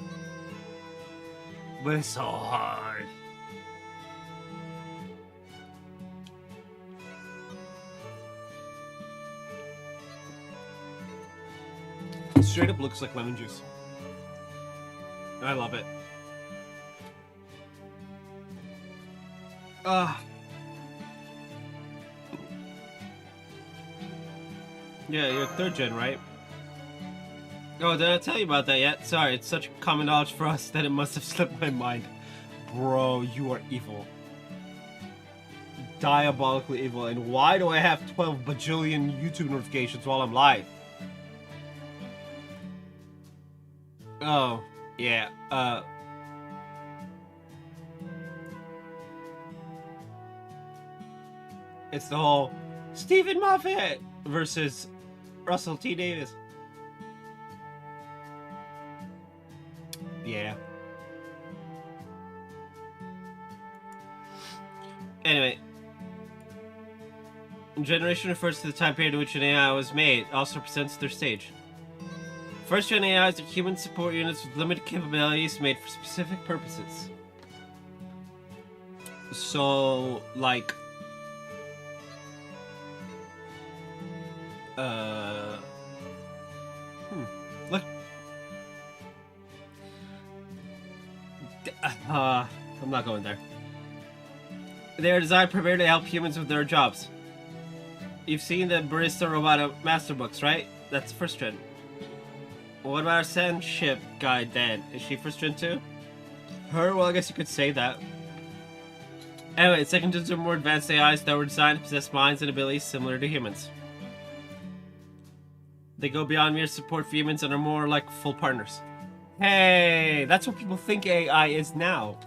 But it's so hard. It straight up looks like lemon juice. I love it. Yeah, you're third gen, right? Oh, did I tell you about that yet? Sorry, it's such common knowledge for us that it must have slipped my mind. Bro, you are evil. Diabolically evil. And why do I have 12 bajillion YouTube notifications while I'm live? Oh, yeah, it's the whole Stephen Moffat versus Russell T. Davis. Yeah. Anyway. Generation refers to the time period in which an AI was made. It also represents their stage. First gen AIs are human support units with limited capabilities made for specific purposes. So, like... Look. I'm not going there. They are designed primarily to help humans with their jobs. You've seen the barista robot master books, right? That's first gen. What about our sand ship guide then? Is she first gen too? Her? Well, I guess you could say that. Anyway, second gens are more advanced AIs that were designed to possess minds and abilities similar to humans. They go beyond mere support for humans and are more like full partners. Hey, that's what people think AI is now.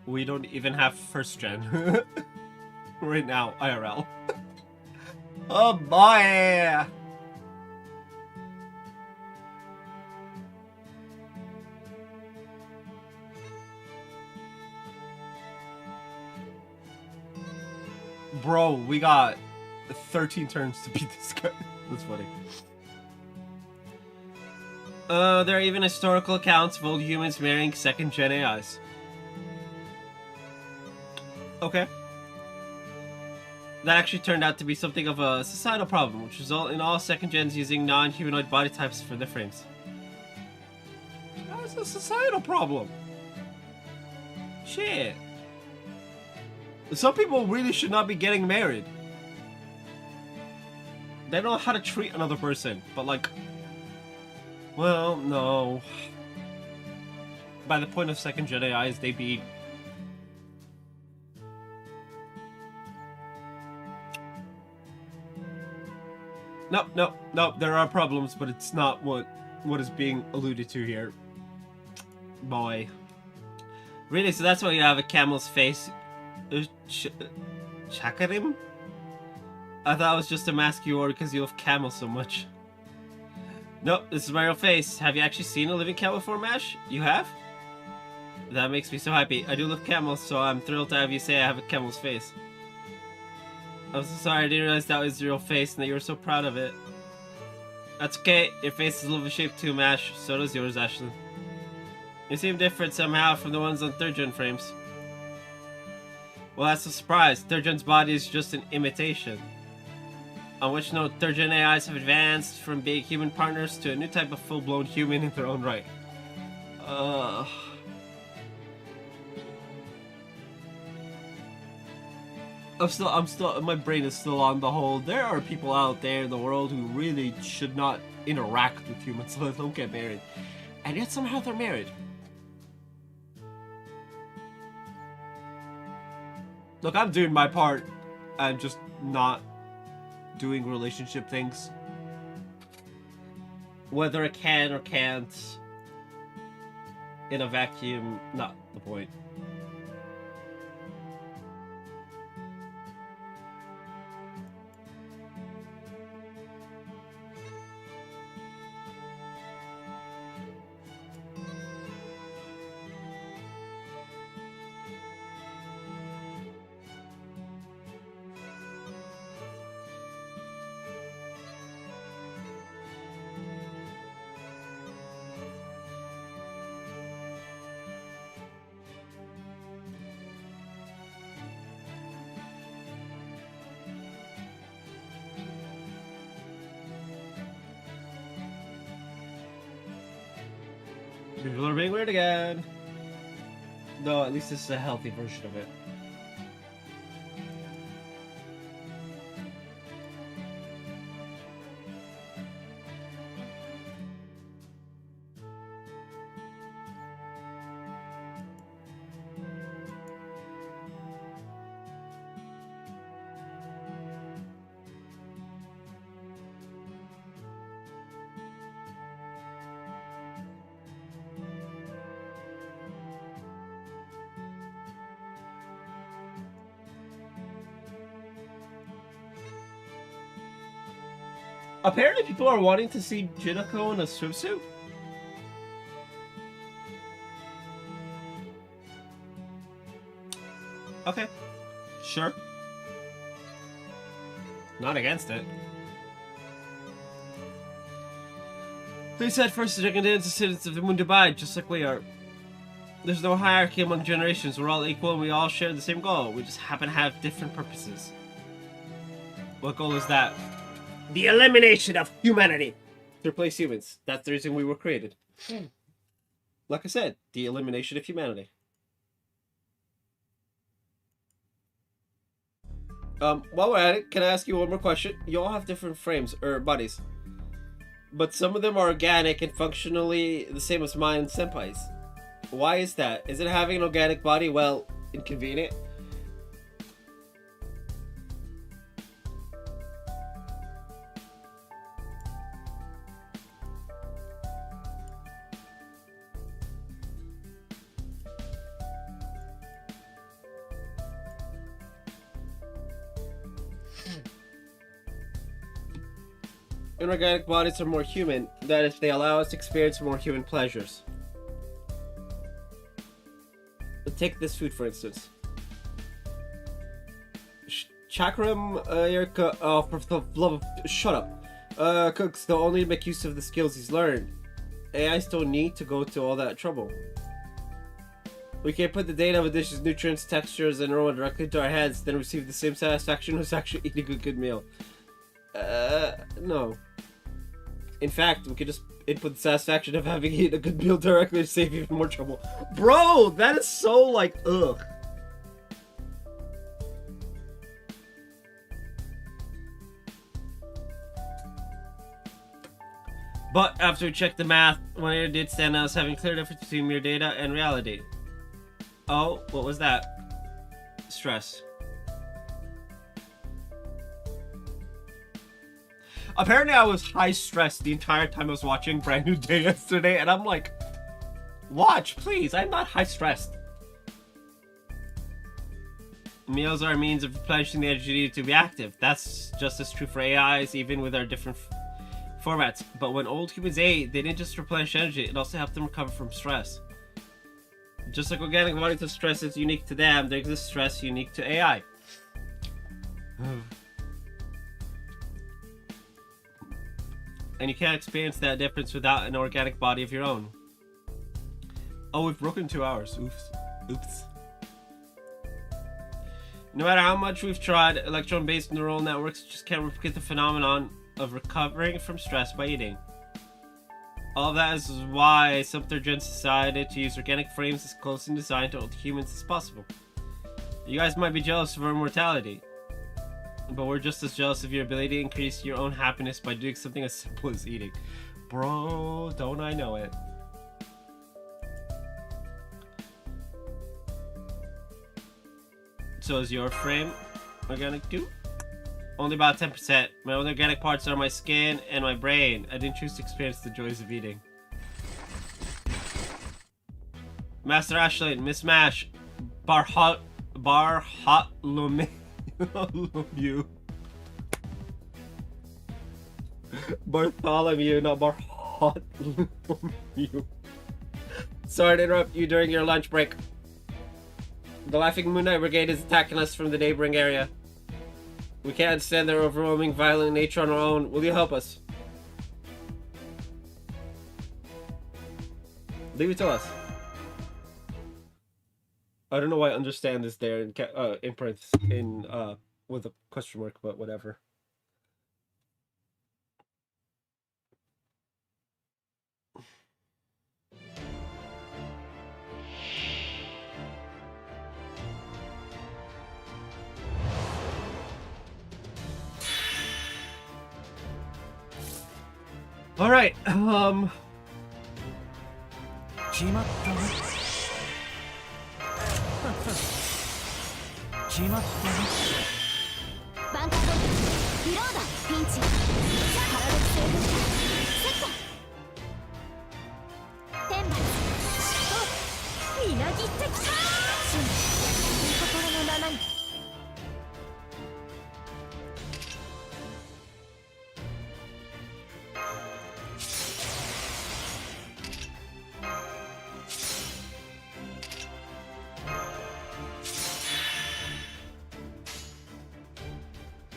We don't even have first gen. right now, IRL. Oh boy! Bro, we got 13 turns to beat this guy. That's funny. There are even historical accounts of old humans marrying second-gen AIs. Okay. That actually turned out to be something of a societal problem, which resulted in all second gens using non-humanoid body types for their frames. That's a societal problem. Shit. Some people really should not be getting married. They don't know how to treat another person, but like... Well, no. By the point of second gen AIs, they be... No, there are problems, but it's not what is being alluded to here. Boy. Really? So that's why you have a camel's face? Chakarim? I thought it was just a mask you wore because you love camel so much. Nope, this is my real face. Have you actually seen a living camel before, Mash? You have? That makes me so happy. I do love camels, so I'm thrilled to have you say I have a camel's face. I'm so sorry, I didn't realize that was your real face and that you were so proud of it. That's okay, your face is a lovely shape too, Mash. So does yours, Ashlyn. You seem different somehow from the ones on 3rd gen frames. Well, that's a surprise. 3rd gen's body is just an imitation. On which note, 3rd gen AIs have advanced from being human partners to a new type of full-blown human in their own right. I'm still, my brain is still on the whole, there are people out there in the world who really should not interact with humans, so they don't get married. And yet somehow they're married. Look, I'm doing my part. I'm just not doing relationship things. Whether I can or can't in a vacuum, not the point. People are being weird again. Though at least this is a healthy version of it. Apparently people are wanting to see Jinako in a swimsuit. Okay. Sure. Not against it. They said first Dragon's citizens of the moon divide, just like we are. There's no hierarchy among generations. We're all equal and we all share the same goal. We just happen to have different purposes. What goal is that? The elimination of humanity to replace humans. That's the reason we were created. Like I said, the elimination of humanity. While we're at it, can I ask you one more question? You all have different frames, or bodies. But some of them are organic and functionally the same as mine and Senpai's. Why is that? Is it having an organic body, well, inconvenient? Inorganic bodies are more human, that is, they allow us to experience more human pleasures. Take this food, for instance. Chakram, oh, for the love of... Shut up. Cooks, they'll only make use of the skills he's learned. AIs don't need to go to all that trouble. We can put the data of a dish's nutrients, textures, and aroma directly into our heads, then receive the same satisfaction as actually eating a good meal. No. In fact, we could just input the satisfaction of having eaten a good meal directly to save even more trouble. Bro, that is so, like, ugh. But after we checked the math, one area did stand out as having clear difference between mere data and reality. Oh, what was that? Stress. Apparently I was high stressed the entire time I was watching Brand New Day yesterday, and I'm like, watch, please, I'm not high stressed. Meals are a means of replenishing the energy needed to be active. That's just as true for AIs, even with our different formats. But when old humans ate, they didn't just replenish energy, it also helped them recover from stress. Just like organic bodies of stress is unique to them, there exists stress unique to AI. And you can't experience that difference without an organic body of your own. Oh, we've broken 2 hours. Oops. Oops. No matter how much we've tried, electron-based neural networks just can't replicate the phenomenon of recovering from stress by eating. All of that is why some third gens decided to use organic frames as close in design to old humans as possible. You guys might be jealous of our immortality, but we're just as jealous of your ability to increase your own happiness by doing something as simple as eating. Bro, don't I know it. So is your frame organic too? Only about 10%. My only organic parts are my skin and my brain. I didn't choose to experience the joys of eating. Master Ashley, Miss Mash, Bartholomew. Bartholomew, not Bartholomew. Sorry to interrupt you during your lunch break. The Laughing Moon Knight Brigade is attacking us from the neighboring area. We can't stand their overwhelming violent nature on our own. Will you help us? Leave it to us. I don't know why I understand is there in parentheses with a question mark, but whatever. All right. 決まったな決まったなバンカーボルトリローダーピンチパラドクセーブセット天罰とみなぎってきた心のままに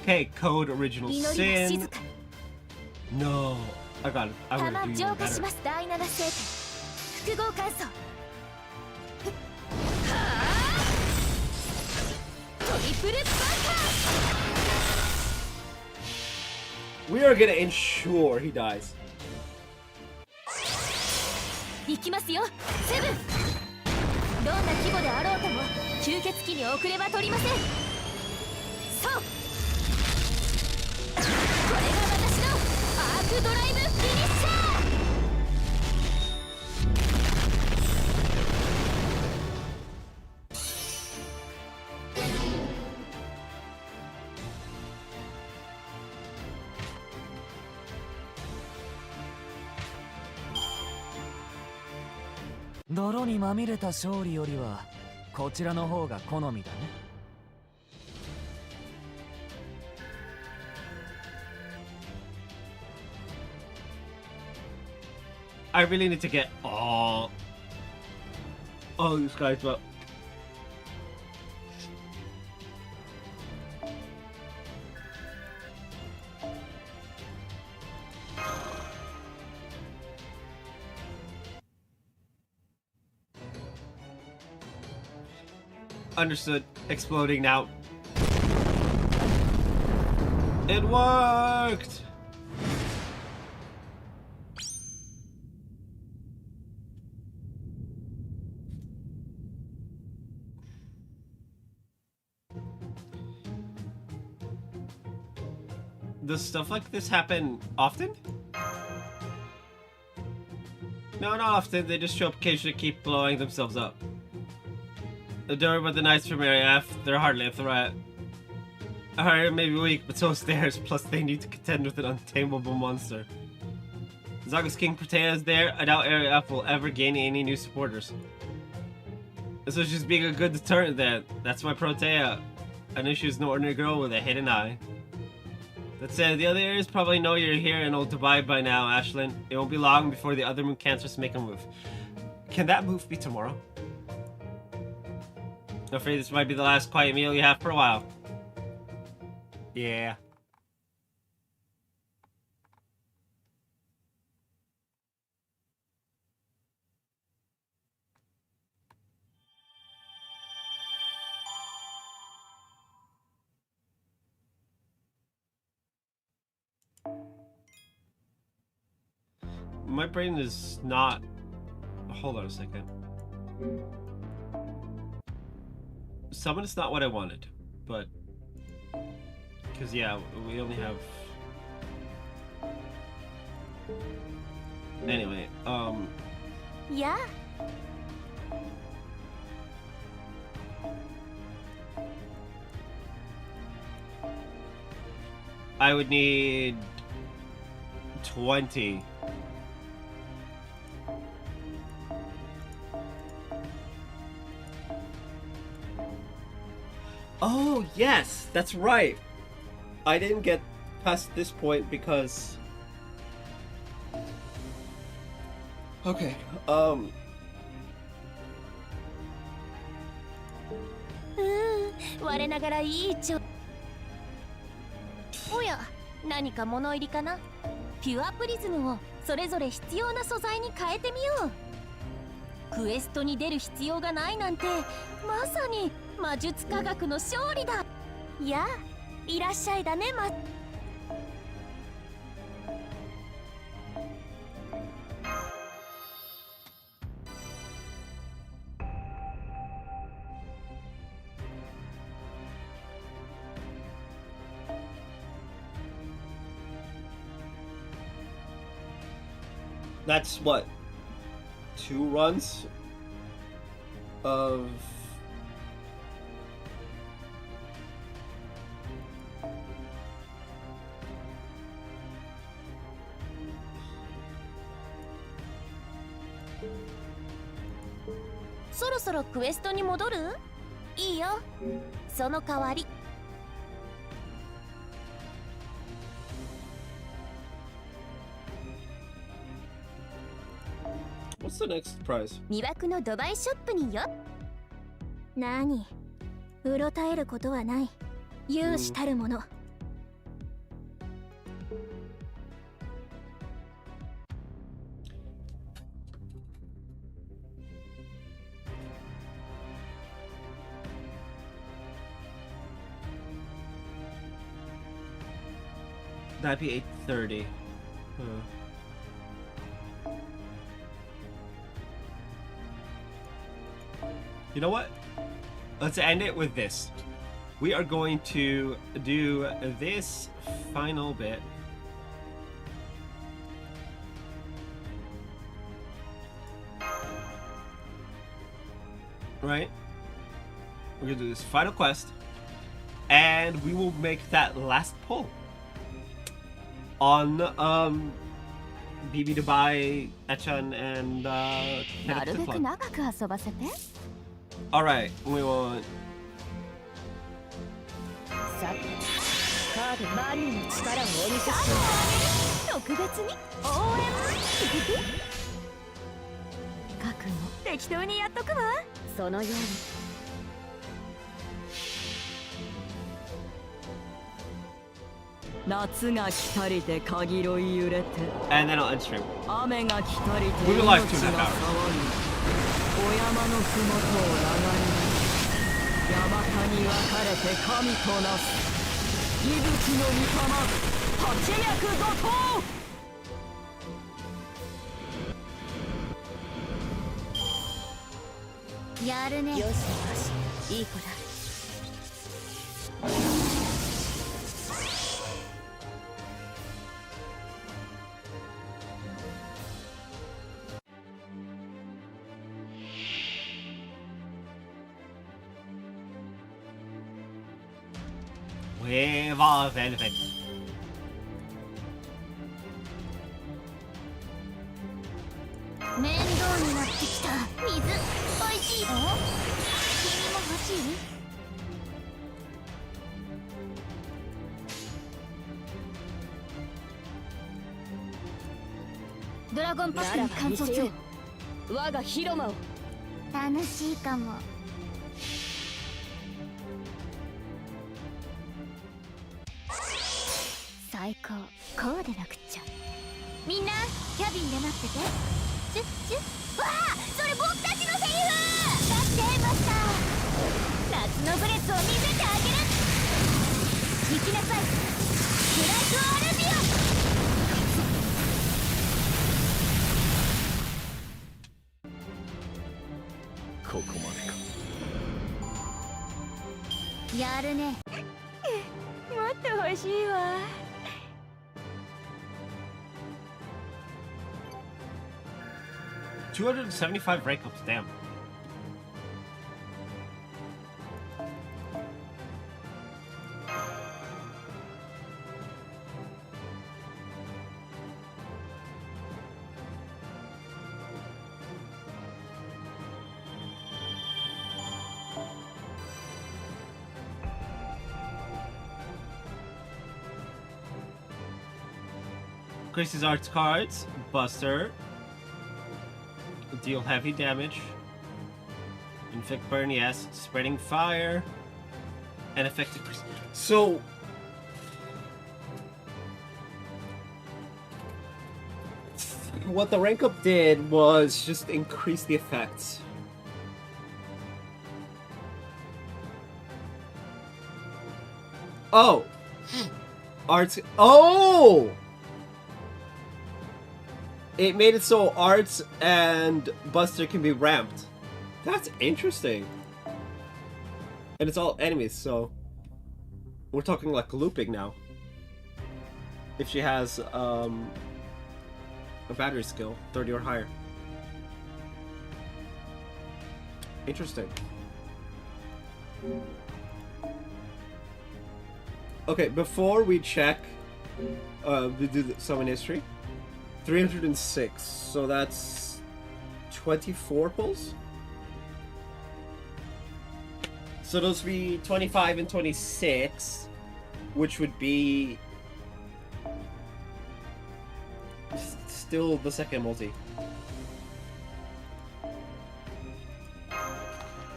Okay, code original sin. No, I got it. I want to do you better. 第7聖典複合乾燥トリプルバンカー We are gonna ensure he dies. いきますよセブンどんな規模であろうとも吸血鬼に遅れは取りませんそうこれが私のアークドライブフィニッシャ泥にまみれた勝利よりはこちらの方が好みだね。I really need to get all these guys, but understood. Exploding now. It worked! Does stuff like this happen often? No, not often. They just show up occasionally, keep blowing themselves up. Don't worry about the knights from Area F. They're hardly a threat. Alright, maybe weak, but so is theirs. Plus, they need to contend with an untamable monster. As long as King Protea is there, I doubt Area F will ever gain any new supporters. So she's being a good deterrent then. That's my Protea. I know she's no ordinary girl with a hidden eye. That said, the other areas probably know you're here in Old Dubai by now, Ashlyn. It won't be long before the other moon cancers make a move. Can that move be tomorrow? I'm afraid this might be the last quiet meal you have for a while. Yeah. My brain is not... Hold on a second. Summon is not what I wanted, but... Because, yeah, we only have... Anyway, Yeah. I would need... 20. Oh, yes! That's right! I didn't get past this point because... Okay,我ながらいいおや、何か物入りかな。ピュアプリズムをそれぞれ必要な素材に変えてみよう。クエストに出る必要がないなんて、まさに魔術科学の勝利だ。いや、いらっしゃいだね、That's what? 2 runs of...そろそろクエストに戻る？いいよ。その代わり。What's the next prize? 魅惑のドバイショップによ。なに、うろたえることはない。有志たるもの。That'd be 8:30. You know what? Let's end it with this. We are going to do this final bit. Right? We're gonna do this final quest. And we will make that last pull. On BB Dubai, Echan, and なるべく長く遊ばせて。Alright, we want... さて、カードマリーの力をお見せしよう。特別に応援適当にやっとくわ。そのように。夏が来たりて鍵ろい揺れて And then I'll end stream. 雨が来たりて We'll 命 be が live 2.5 騒ぎ hours. お山のふもとを流れ山谷分かれて神となす息吹の御霊八脈怒涛。やるね。よしよし、いい子だ。Wave of Velvet. 面倒になってきた。水、おいしい。君も欲しい？ドラゴンパックに乾燥する。我が広間を。楽しいかも。最高。こうでなくっちゃ。みんなキャビンで待ってて。チュッチュッ。わあ、それ僕たちのセリフだってました。夏のブレスを見せてあげる。行きなさい。フライトアルビオン。ここまでか。やるね。もっと欲しいわ。275 rank ups, damn. Increases arts cards, Buster. Deal heavy damage. Inflict burn, yes. Spreading fire. And effective. So. What the rank up did was just increase the effects. Oh! Arts. Oh! It made it so Arts and Buster can be ramped. That's interesting. And it's all enemies, so we're talking like looping now. If she has a battery skill, 30 or higher. Interesting. Okay, before we check, we do the summon history. 306, so that's 24 pulls. So those would be 25 and 26, which would be still the second multi.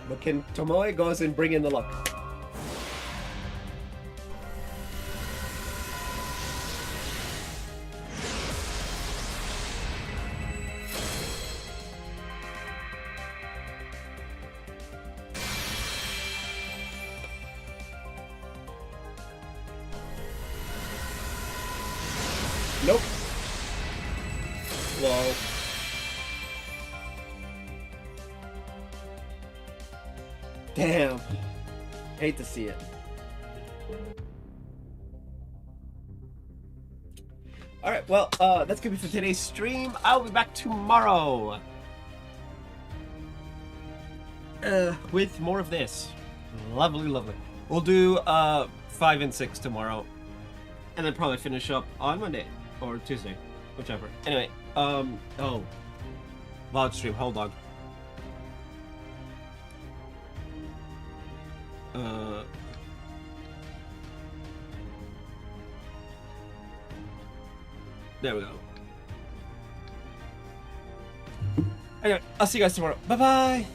But can Tomoe go and bring in the luck? Nope. Whoa. Damn. Hate to see it. Alright, well, that's gonna be for today's stream. I'll be back tomorrow. With more of this. Lovely, lovely. We'll do 5 and 6 tomorrow. And then probably finish up on Monday. Or Tuesday. Whichever. Anyway, oh. VOD stream, hold on. There we go. Anyway, I'll see you guys tomorrow. Bye bye.